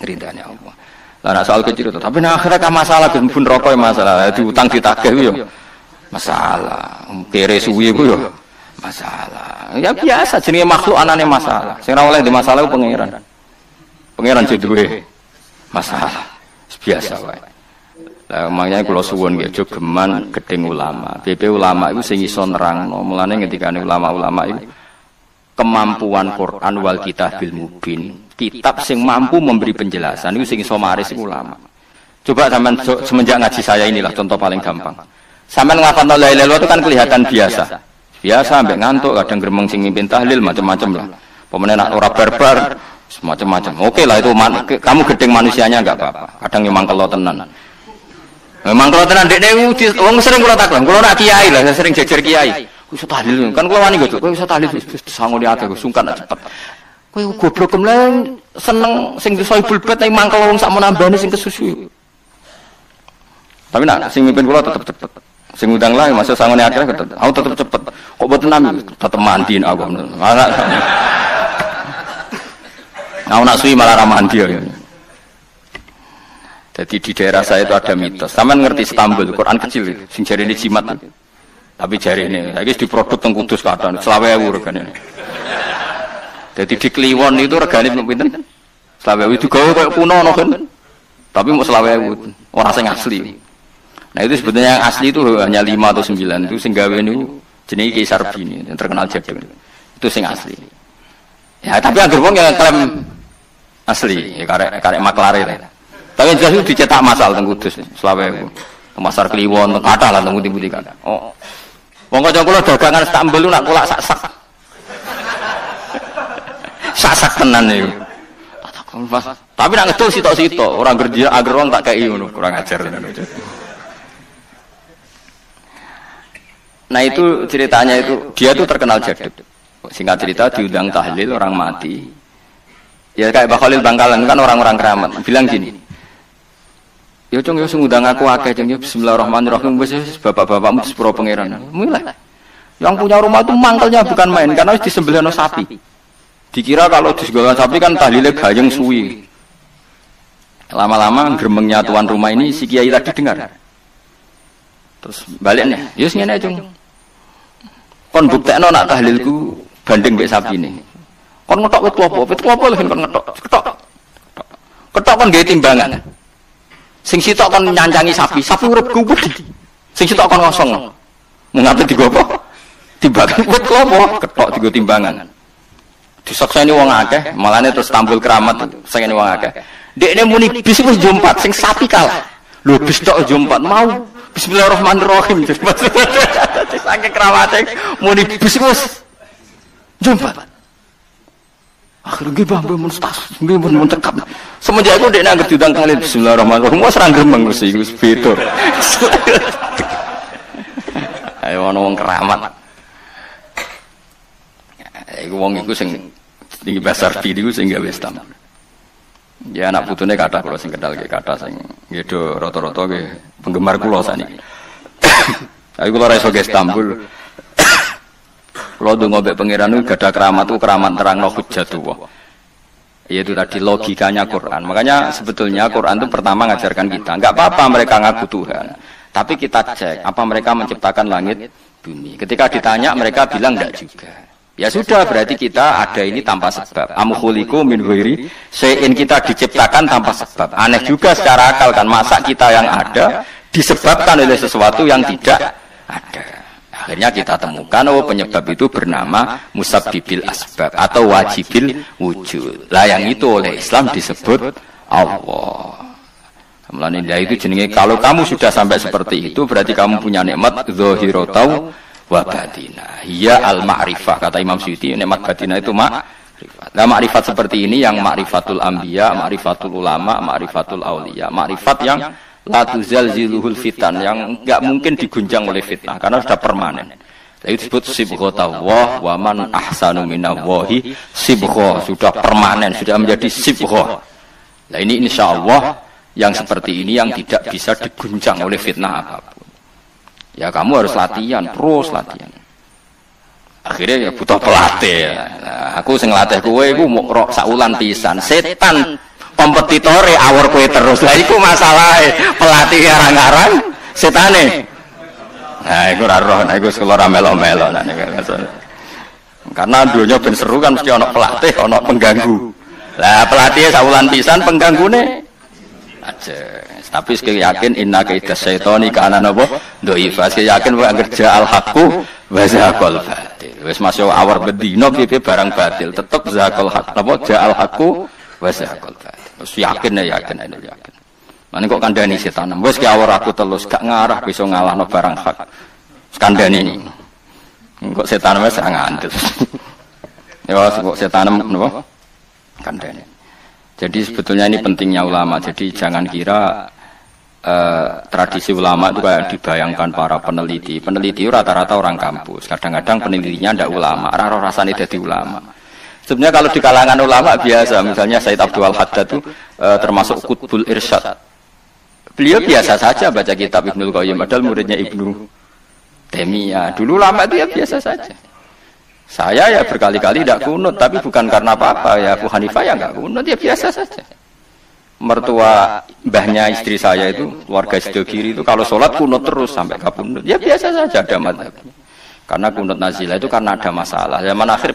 Ridane Allah. Lah nek soal kecil itu, tapi ning akhirat kan masalah pun rokok masalah, diutang ditagih yo masalah, kere suwi ku yo masalah. Ya biasa jenenge makhluk anane masalah. Sing ora oleh di masalah ku pangeran. Pangeran duwe masalah. Biasa wae. Lah makanya kula suwun nggih aja geman gedeng ulama. BP ulama iku sing iso nerangno. Mulane ngendikane ulama-ulama iku kemampuan Quran wal kitabil mubin. Kitab sing mampu memberi penjelasan iku sing iso maris ulama. Coba sampean semenjak ngaji saya inilah contoh paling gampang. Sampai ngafalno la ilaha illallah itu kan kelihatan biasa. Biasa ambek ngantuk, kadang gremeng sing mimpin tahlil macam-macam lah. Pemene nak ora barbar macam-macam. Oke lah itu kamu gedeng manusianya enggak apa-apa. Kadang memang kelo tenan. Memang kelo tenan dekne wong sering kula takon, kula nak kiai lah, saya sering jejer kiai. Iso tahlil kan kula wani kok, iso tahlil sangone akeh sungkan cepet. Kowe goblok kemlen seneng sing soibul bet nek mangkel wong sak menambani sing kesusu. Tapi nak sing mimpin kula tetep cepet. Sing udang lah masuk sangone akeh aku tetep cepet. Kok boten nami tetep mandiin aku. Anak. Aku nak suwi malah ra mandi ya. Jadi di daerah saya itu ada mitos. Sampeyan ngerti Istanbul, Quran kecil sing jarine jimat. Tapi jarine saiki diproduk teng Kudus kathah 20.000 regane. Jadi di Kliwon itu regane pinten? 20.000 itu gawe koyo kuno ono kan. Tapi mau 20.000 ora sing asli. Nah itu sebetulnya yang asli itu hanya 5 atau 9 itu sing gawe niku jenenge Ki Sarbini yang terkenal jadul. Itu sing asli. Ya tapi anggere wong yang klaim asli, ya karek maklare lah. Tapi jelas itu dicetak masal teng Kudus 20.000. Pasar Kliwon kathah lah teng pundi-pundi kathah. Oh. Wong kanca kula dagangan Istanbul nak kulak sak-sak. Sak-sak tenan niku. Tapi nak ngedol sitok-sitok, orang kerja agar wong tak kei ngono, kurang ajar. Nah itu ceritanya itu dia tuh terkenal jadul. Singkat cerita diundang tahlil orang mati. Ya kayak Mbah Khalil Bangkalan kan orang-orang keramat. Bilang gini. Ya cung yo ngundang aku akeh cung yo bismillahirrahmanirrahim wis bapak-bapakmu sepuro pangeran. Mulai. Yang punya rumah itu mangkelnya bukan main karena wis disembelihno sapi. Dikira kalau disembelihno sapi kan tahlile gayeng suwi. Lama-lama gremengnya tuan rumah ini si kiai tadi dengar. Terus baliknya, ya wis ngene cung. Kon buktekno nak tahlilku banding mbek sapine. Kon ngetok wit klopo lho kon ngetok. Ketok kon gawe timbangan. Sing sitok kon nyancangi sapi urip kuwedi. Sing sitok kon ngosong. Mengapa digopo? Timbangan wit klopo, ketok digo timbangan. Disakseni wong akeh, malane terus tampil keramat sing wong akeh. Dekne muni bis wis jompat sing sapi kalah. Lho bis tok jompat mau bismillahirrahmanirrahim. Saking keramate muni bis wis jompat. Akhirnya nggih Mbah mun stas, nggih mun tekap. Semenjak aku dekne anggere diundang kali bismillahirrahmanirrahim wis ra gremeng wis iku beda. Ayo ana wong keramat. Iku wong iku sing tinggi besar niku sing gawe Istanbul. Ya anak putune kathah kula sing kendal nggih kathah sing nggih do rata-rata nggih penggemar kula saniki. Tapi kula ora iso ke Istanbul. Kula ndonga mbek pangeran niku gadah keramat itu keramat terangno hujjatullah. Yaitu tadi logikanya Quran. Makanya sebetulnya Quran itu pertama ngajarkan kita, enggak apa-apa mereka ngaku Tuhan. Tapi kita cek apa mereka menciptakan langit bumi. Ketika ditanya mereka bilang enggak juga. Ya sudah berarti kita ada ini tanpa sebab. Am khuliqu min ghairi syai'in, kita diciptakan tanpa sebab. Aneh juga secara akal kan, masa kita yang ada disebabkan oleh sesuatu yang tidak ada. Nah, Akhirnya kita temukan penyebab itu bernama musabbibil asbab atau wajibil wujud. Lah yang itu oleh Islam disebut Allah. Mulane itu jenenge kalau kamu sudah sampai seperti itu berarti kamu punya nikmat zahiratan wa batinah. Ya al-ma'rifah kata Imam Suyuti, nikmat batinah itu ma'rifat. Nah, ma'rifat seperti ini yang ma'rifatul anbiya, ma'rifatul ulama, ma'rifatul auliya, ma'rifat yang la tuzalziluhul fitan, yang enggak mungkin digunjang oleh fitnah karena sudah permanen. Itu disebut sibghatullah wa man ahsanu minallahi sibghah, sudah permanen, sudah menjadi sibghah. Nah, ini insyaallah yang seperti ini yang tidak bisa diguncang oleh fitnah apapun. Ya kamu harus latihan, terus latihan. Akhirnya ya butuh pelatih. Nah, aku sing latih kowe iku mok rok saulan pisan. Setan kompetitore awor kowe terus. Lah iku masalahe. Pelatih arang-arang setane. Nah, iku ora roh, nah iku sekolah ra melo-melo nah niku. Karena dunya ben seru kan mesti ana pelatih, ana pengganggu. Lah pelatih saulan pisan penggangune aja. Tapi sekali yakin inna kaidah syaitani kana napa dhaifa. Sekali yakin wa kerja al haqqu wa zaqal batil. Wis masuk awar bedino piye barang batil tetep zaqal haqq. Napa ja al haqqu wa zaqal batil. Wis yakin yakin. Mane kok kandhani setan. Wis ki awar aku telus gak ngarah bisa ngalahno barang hak. Kandhani. Kok setan wis ngandel. Ya kok setan napa? Kandhani. Jadi sebetulnya ini pentingnya ulama. Jadi jangan kira tradisi ulama itu kayak dibayangkan para peneliti. Peneliti rata-rata orang kampus. Kadang-kadang penelitinya tidak ulama. Rara rasanya jadi ulama. Sebenarnya kalau di kalangan ulama biasa. Misalnya Said Abdul Haddad itu termasuk Qutbul Irsyad. Beliau biasa saja baca kitab Ibnul Qayyim. Padahal muridnya Ibnu Taimiyah. Dulu ulama itu ya biasa saja. Saya ya berkali-kali tidak kunut, tapi bukan karena apa-apa. Ya Abu Hanifah ya nggak kunut, ya biasa saja. Mertua mbahnya istri saya itu, keluarga Sidogiri itu kalau sholat kunut terus sampai kabundut. Ya biasa saja ada madhabnya. Karena kunut nazilah itu karena ada masalah. Zaman akhir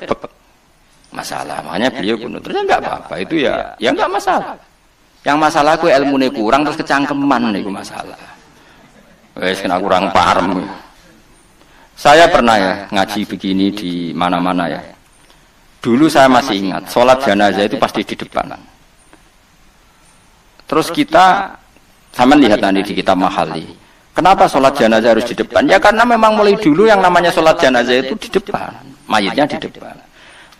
masalah, makanya beliau kunut terus nggak apa-apa. Itu ya nggak masalah. Yang masalah aku ilmunya kurang terus kecangkeman itu masalah. Wes kena kurang paham. Saya pernah ya ngaji begini di mana-mana ya. Dulu saya masih ingat, sholat jenazah itu pasti di depan. Terus saya lihat nanti di kitab Mahali. Kenapa sholat jenazah harus di depan? Ya karena memang mulai dulu yang namanya sholat jenazah itu di depan. Mayitnya di depan.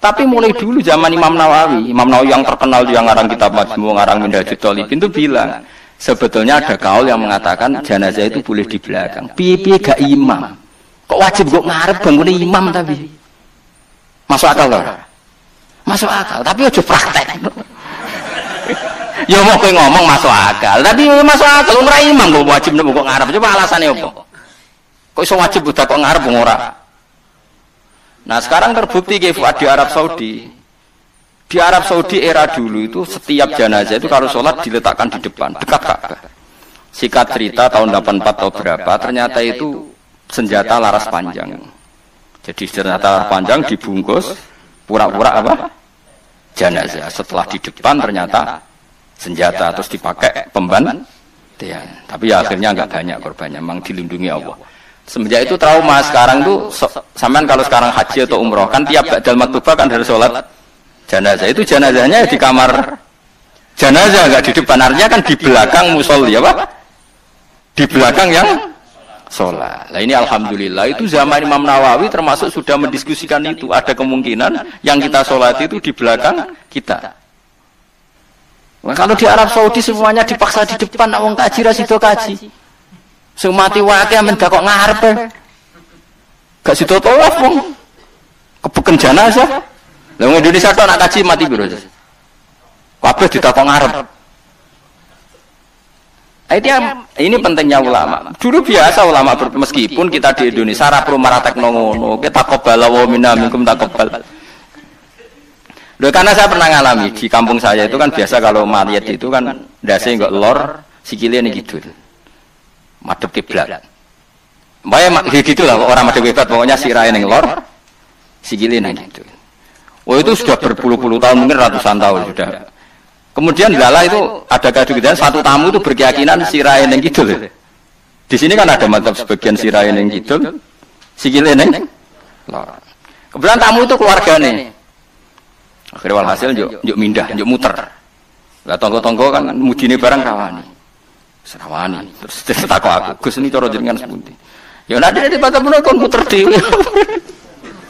Tapi mulai dulu zaman Imam Nawawi yang terkenal yang ngarang kitab Majmu', ngarang Minhajul Thalibin itu bilang, sebetulnya ada kaul yang mengatakan jenazah itu boleh di belakang. Piye-piye gak imam. Kok wajib kok ngarep bangunnya imam tapi masuk akal loh, masuk akal tapi aja praktek. Ya mau kowe ngomong masuk akal tapi masuk akal ora imam kok wajib kok ngarep, coba alasannya apa kok iso wajib udah kok ngarep ora. Nah sekarang terbukti di Arab Saudi. Di Arab Saudi era dulu itu setiap jenazah itu kalau sholat diletakkan di depan dekat Ka'bah. Sikat cerita tahun 84 atau berapa ternyata itu senjata laras panjang. Jadi senjata laras panjang dibungkus pura-pura apa? Jenazah. Setelah di depan ternyata senjata terus dipakai pembantian. Tapi ya akhirnya enggak banyak korbannya, memang dilindungi Allah. Semenjak itu trauma sekarang tuh sampean kalau sekarang haji atau umroh kan tiap ba'dal maktubah kan harus sholat jenazah. Itu jenazahnya di kamar jenazah enggak di depan, artinya kan di belakang musolli apa? Di belakang yang sholat. Nah ini alhamdulillah itu zaman Imam Nawawi termasuk sudah mendiskusikan itu. Ada kemungkinan yang kita sholat itu di belakang kita. Nah, kalau di Arab Saudi semuanya dipaksa di depan, wong kaji rasido kaji. Sing mati wae mendak kok ngarep. Gak sido tolak wong. Kebeken jenazah. Lah wong Indonesia tok nak kaji mati piro? Kabeh ditakok ngarep. Ini pentingnya ulama. Dulu biasa ulama meskipun kita di Indonesia ra perlu maratekno ngono, kita taqabbal wa minna minkum taqabbal. Loh karena saya pernah ngalami di kampung saya itu kan biasa kalau mayit itu kan ndase enggak lor, sikile ning kidul. Madhep kiblat. Mbaya gitulah orang madhep kiblat pokoknya sirahe ning lor, sikile ning kidul. Oh itu sudah berpuluh-puluh tahun mungkin ratusan tahun sudah. Kemudian lala itu ada kejadian satu tamu itu berkeyakinan sirahe ning kidul. Di sini kan ada mazhab sebagian sirahe ning kidul, Sikile ning lor. Kebetulan tamu itu keluargane. Akhirnya walhasil yuk mindah, yuk muter. Lah tonggo-tonggo kan mudine barang rawani. Serawani. Terus takok aku, Gus ini cara jenengan sepundi. Ya nanti di batas menurut kon puter dhewe.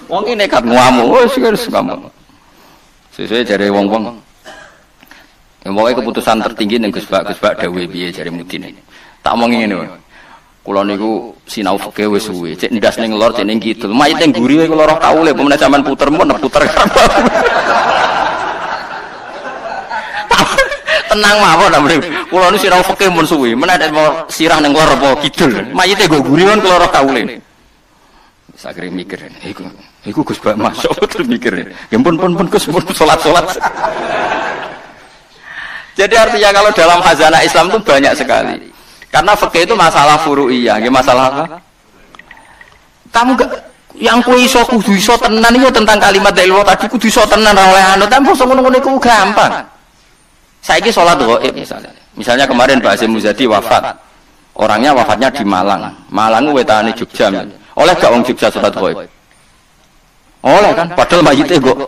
Wong iki nekat ngamuk, wis ngamuk. Sesuai jare wong-wong. Ya pokoke keputusan tertinggi ning Gus Bak dawuh piye jare mudine. Tak omongi ngene wae. Kula niku sinau fikih wis suwe, cek ndas ning lor, cek ning kidul. Mayit ning guri kula ora kaule, pemene sampean puter mun puter. Tenang mawon ta mrene. Kula niku sinau fikih mun suwe, menawa mau sirah ning lor apa kidul. Mayite nggo guri kon kula ora kaule. Sakire mikir, iku Gus Bak masuk terus mikir. Ya pun Gus pun salat. Jadi artinya kalau dalam khazanah Islam itu banyak sekali. Karena fikih itu masalah furu'iyah, nggih masalah apa? Kamu gak yang kuwi iso kudu iso tenan iki tentang kalimat ilmu tadi kudu iso tenan ora oleh anu, tapi basa ngono-ngono iku gampang. Saiki salat ghaib misalnya. Misalnya kemarin Pak Hasyim Muzadi wafat. Orangnya wafatnya di Malang. Malang wetane Jogja. Oleh gak wong Jogja salat ghaib? Oleh kan, padahal mayite kok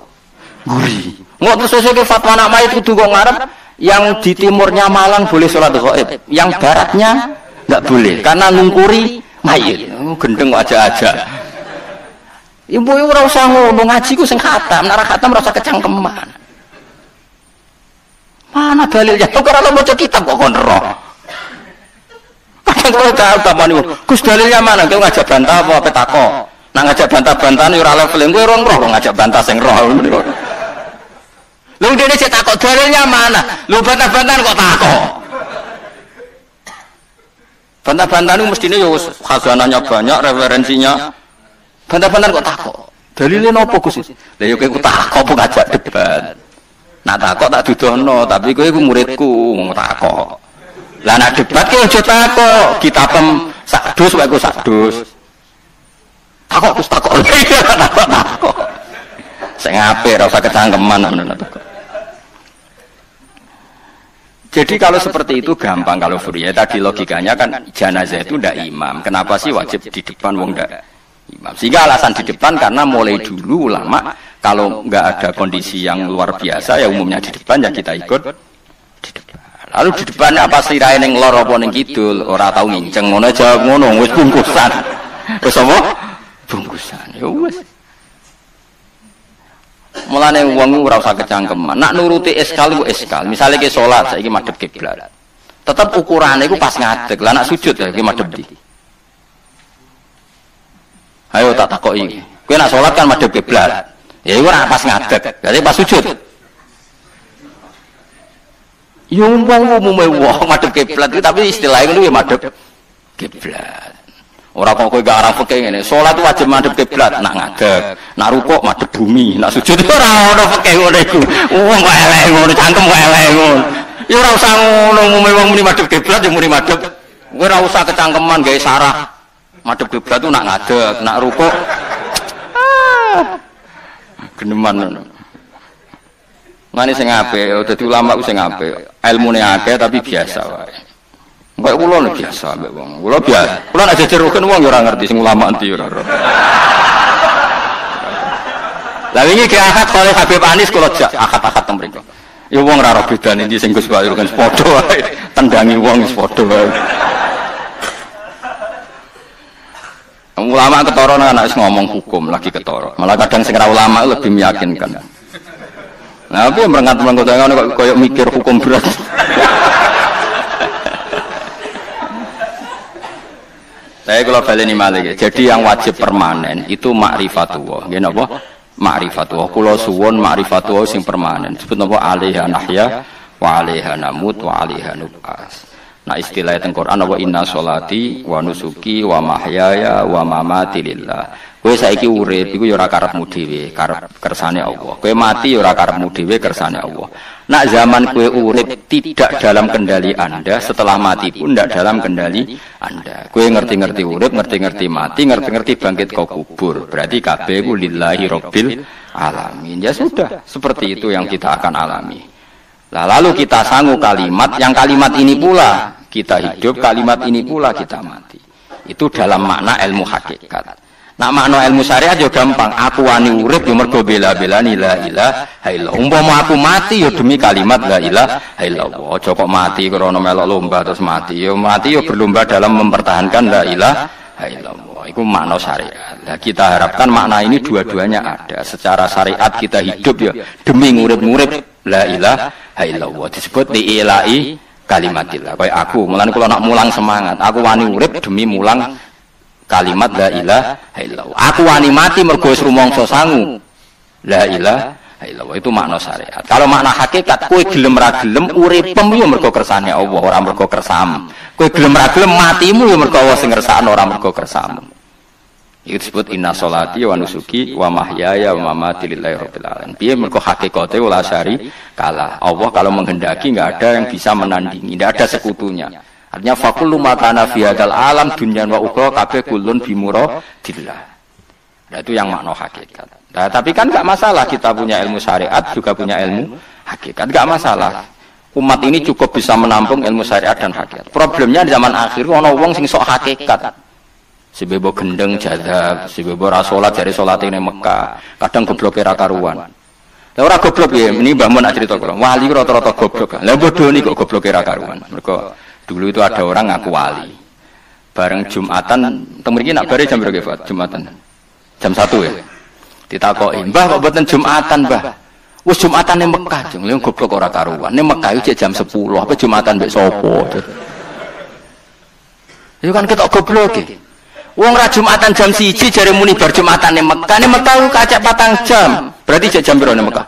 guri. Ngok terus sesuk fatwa anak mayit kudu kok ngarep yang di timurnya Malang boleh sholat ghaib, yang baratnya nggak boleh karena ngungkuri mayit. Gendeng aja. Ibu ora usah ngomong ngaji ku sing khatam, nek ora khatam ora usah kecangkeman. Mana dalilnya? Kok ora maca kitab kok kon roh. Kadang kok khatam niku. Gus dalilnya mana? Kowe ngajak bantah apa petako? Nak ngajak bantah-bantahan ora level kowe ora roh ngajak bantah sing roh. Lu dene cek takok dalilnya mana? Lu bantah-bantahan kok takok. Bantah-bantahan itu mestine ya khazanahnya banyak, referensinya. Bantah-bantahan kok takok. Dalile nopo Gus? Lah ya kowe takok apa ngajak debat. Nak takok tak dudono, tapi kowe iku muridku ngomong takok. Lah nak debat ki aja takok, kitabem sakdus wae ku sakdus. Takok Gus takok. Takok. Sing apik ora usah kecangkeman ngono to. Jadi kalau seperti itu gampang kalau furu'iyah tadi logikanya kan jenazah itu ndak imam. Kenapa sih wajib di depan wong ndak imam? Sehingga alasan di depan karena mulai dulu ulama kalau nggak ada kondisi yang luar biasa ya umumnya di depan ya kita ikut di depan. Lalu di depannya apa sirahe ning lor apa ning kidul ora tau nginceng ngono jawab ngono wis bungkusan. Wis apa? Bungkusan. Ya wis. Mulane wong ora usah kecangkeman. Nak nuruti eskal iku eskal. Misale ki salat saiki madhep kiblat. Tetep ukurane iku pas ngadeg. Lah nak sujud ya iki madhep ndi? Ayo tak takoki. Kowe nak salat kan madhep kiblat. Ya iku ora pas ngadeg. Berarti pas sujud. Yo umume wong madhep kiblat tapi istilahnya ngono ya madhep kiblat. Ora kok kowe gak arah fikih ngene. Salat wajib madhep kiblat, nak ngadeg, nak rukuk madhep bumi, nak sujud ora ono fikih ngono iku. Wong kok elek ngono, cangkem kok elek ngono. Ya ora usah ngono, umume wong muni madhep kiblat ya muni madhep. Kowe ora usah kecangkeman gawe sarah. Madhep kiblat itu nak ngadeg, nak rukuk. Geneman ngono. Mane sing apik, dadi ulama ku sing apik. Ilmune akeh tapi biasa wae. Kayak kula biasa mbek wong. Kula biasa. Kula nek jejeroken wong ya ora ngerti sing ulama endi ora. Lah wingi ki akad kali Habib Anis kula jak akad-akad teng mriko. Ya wong ora ora bedane ndi sing Gus Bayu kan padha wae. Tendangi wong wis padha wae. Ulama ketara nek wis ngomong hukum lagi ketara. Malah kadang sing ora ulama lebih meyakinkan. Nah, apa yang merengkat-merengkat ngono kok koyo mikir hukum berat. Saya kalau baleni malih. Jadi yang wajib permanen itu ma'rifatullah. Nggih napa? Ma'rifatullah. Kula suwun ma'rifatullah sing permanen. Disebut napa? Alaiha nahya wa alaiha namut wa alaiha nub'as. Nah istilah teng Quran wa inna sholati wa nusuki wa mahyaya wa mamati lillah. Kowe saiki urip iku ya ora karepmu dhewe, karep kersane Allah. Kowe mati ya ora karepmu dhewe, kersane Allah. Nak zaman kowe urip tidak dalam kendali Anda, setelah mati pun tidak dalam kendali Anda. Kowe ngerti-ngerti urip, ngerti-ngerti mati, ngerti-ngerti bangkit ke kubur. Berarti kabeh ku lillahi rabbil alamin. Ya sudah, seperti itu yang kita akan alami. Nah, lalu kita sanggup kalimat, yang kalimat ini pula kita hidup, kalimat ini pula kita mati. Itu dalam makna ilmu hakikat. Nak makna ilmu syariat yo gampang. Aku wani urip yo mergo bela-belani la ilaha illallah. Umpama aku mati yo demi kalimat la ilaha illallah. Aja kok mati krana melok lomba terus mati. Yo mati yo berlomba dalam mempertahankan la ilaha illallah. Iku makna syariat. Nah, kita harapkan makna ini dua-duanya ada. Secara syariat kita hidup ya demi ngurip-ngurip la ilaha illallah. Disebut li'ilai kalimatillah. Kayak aku, mulane kula nak mulang semangat. Aku wani urip demi mulang kalimat la ilaha illallah. Aku wani mati mergo wis rumangsa sangu. La ilaha illallah itu makna syariat. Kalau makna hakikat, kowe gelem ra gelem uripem yo mergo kersane Allah, ora mergo kersamu. Kowe gelem ra gelem matimu yo mergo Allah sing ngersakno, ora mergo kersamu. Itu disebut inna sholati wa nusuki wa mahyaya wa mamati lillahi rabbil alamin. Piye mergo hakikate wala syari kalah. Allah kalau menghendaki enggak ada yang bisa menandingi, enggak ada sekutunya. Artinya fakullu makana fi hadzal alam dunyan wa ukhra kabeh kullun bimuradillah. Nah, itu yang makna hakikat. Nah, tapi kan enggak masalah kita punya ilmu syariat juga punya ilmu hakikat. Enggak masalah. Umat ini cukup bisa menampung ilmu syariat dan hakikat. Problemnya di zaman akhir ana wong sing sok hakikat. Si bebo gendeng jadab, si bebo rasolat dari solat ini Mekah, kadang goblok era karuan. Lah ora goblok ya, ini Mbah Mun cerita kula. Wali rata-rata goblok. Lah bodoh nih kok goblok era karuan. Mereka dulu itu ada orang ngaku wali. Bareng Jumatan, teng mriki nak bare jam berapa Pak? Jumatan. Jam 1 ya. Ditakoki, "Mbah kok mboten Jumatan, Mbah?" Wis Jumatan ning Mekah, jeng lha goblok ora karuan. Ning Mekah iki jam 10, apa Jumatan mbek sapa? Itu kan ketok goblok iki. Wong ra Jumatan jam 1 jare muni bar Jumatan ning Mekah. Ning Mekah ku kacek 4 jam. Berarti jam piro ning Mekah?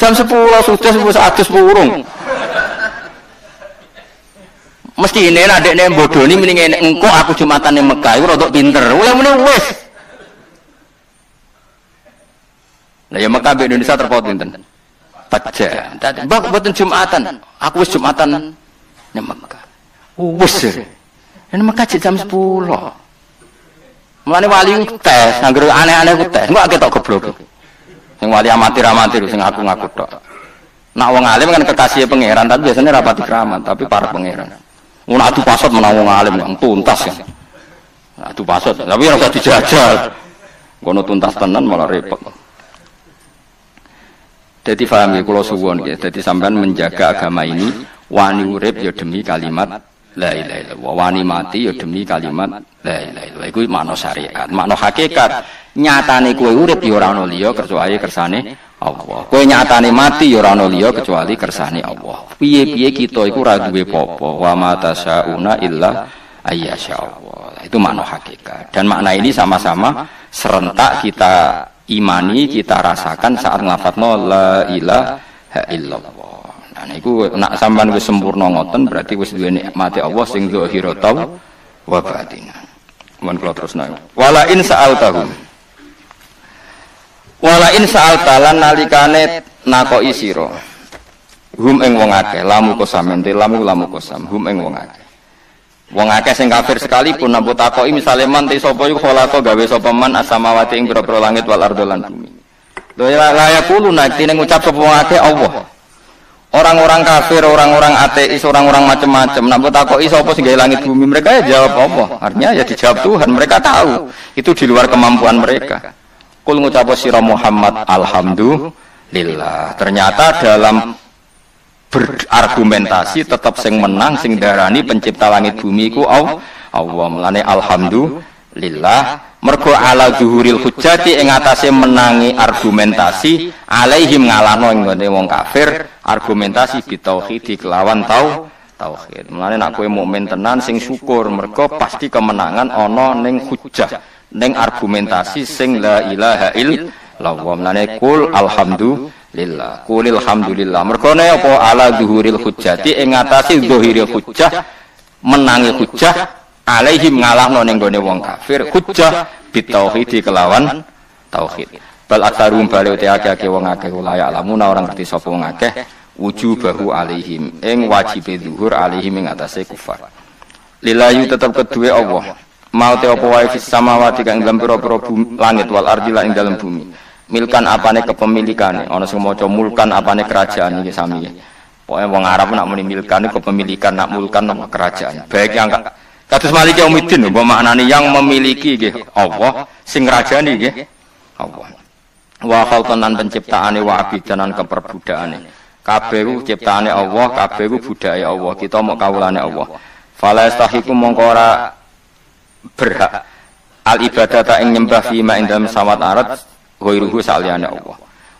Jam 10 sudah wis adus purung. Mesti ini adekne bodoni mending engko aku Jumatan ning Mekah iku rada pinter. Oleh muni wis. Lah ya Mekah be Indonesia terpaut pinten? 4 jam. Mbak mboten Jumatan. Aku wis Jumatan ning Mekah. Wis. Ning Mekah jam 10. Mulane wali tes, anggere aneh-aneh ku tes. Engko ketok goblok. Sing wali amatir-amatir sing ngaku-ngaku tok. Nak wong alim kan kekasih pangeran, tapi biasanya rapati keramat, tapi para pangeran. Mun adu pasot menang wong alim yang tuntas ya. Adu pasot, tapi ora usah dijajal. Kono tuntas tenan malah repot. Jadi paham ya kula suwun nggih. Dadi sampean menjaga agama ini wani urip ya demi kalimat la ilaha illallah, wani mati ya demi kalimat la ilaha illallah. Iku makna syariat, makna hakikat. Nyatane kowe urip ya ora ana liya kecuali kersane Allah. Kowe nyatane mati ya ora ana liya kecuali kersane Allah. Piye-piye kita iku ora duwe apa-apa. Wa ma tasyauna illa ayyasha Allah. Itu makna hakikat. Dan makna ini sama-sama serentak kita imani, kita rasakan saat nglafadzno la ilaha illallah. Nah niku nak sampean wis sempurna ngoten berarti wis duwe nikmate Allah sing zahirata wa batinah. Mun kula terusna. Wala in sa'altahum. Wala in sa'altalan nalikane nakoki sira. Hum ing wong akeh lamu kosam ente lamu kosam hum ing wong akeh. Wong akeh sing kafir sekalipun nampu takoki misale man te sapa iku khalaqa gawe sapa man as-samawati ing pira-pira langit wal ardh lan bumi. Lha la yaqulu nek tine ngucap sapa wong akeh Allah. Orang-orang kafir, orang-orang ateis, orang-orang macam-macam. Nak takoki sapa sing gawe langit bumi, mereka ya jawab apa? Artinya ya dijawab Tuhan. Mereka tahu itu di luar kemampuan mereka. Kul ngucap sira Muhammad alhamdulillah. Ternyata dalam berargumentasi tetap sing menang sing darani pencipta langit bumi ku Allah. Mulane alhamdulillah. Mergo ala zuhuril hujjati ing atase menangi argumentasi alaihim ngalahno ing wong kafir argumentasi bitauhid kelawan tauhid. Mulane nek kowe mukmin tenan sing syukur mergo pasti kemenangan ana ning hujjah ning argumentasi sing la ilaha illallah. Mulane kul alhamdulillah. Qulil hamdulillah. Mergo apa ala zuhuril hujjati ing atase zuhuril hujjah menangi hujjah alaihim ngalahno ning gone wong kafir hujjah bitauhid kelawan tauhid. Bal aksarum bali te akeh wong akeh layak lamuna orang ngerti sapa wong akeh wujubahu alaihim ing wajibe zuhur alaihim ing atase kufar. Lillahi tetep kedue Allah. Mau te apa wae fis samawati kang dalam pira-pira langit wal ardi lan ing dalam bumi. Milkan apane kepemilikane, ana sing maca mulkan apane kerajaan iki sami. Pokoke wong Arab nak muni milkan kepemilikan, nak mulkan kerajaan. Baik yang Kados Malik Yaumiddin mbok maknani yang memiliki nggih Allah, sing rajani nggih Allah. Wa khalqan lan penciptaane wa abidanan keperbudakane. Kabeh ku ciptaane Allah, kabeh ku budaya Allah. Kita mok kawulane Allah. Fala yastahiqu mongko ora berhak al ibadata ing nyembah fi ma ing dalem samawat arat ghairuhu saliyane Allah.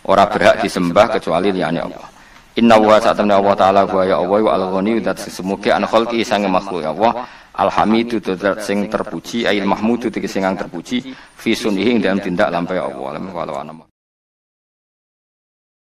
Ora berhak disembah kecuali liyane Allah. Inna wa sa'atamna Allah ta'ala wa ya Allah wa al-ghani dat semuge an khalqi sange makhluk Allah alhamidu dat sing terpuji ail mahmudu sing terpuji fi sunnihi dalam tindak lampah Allah.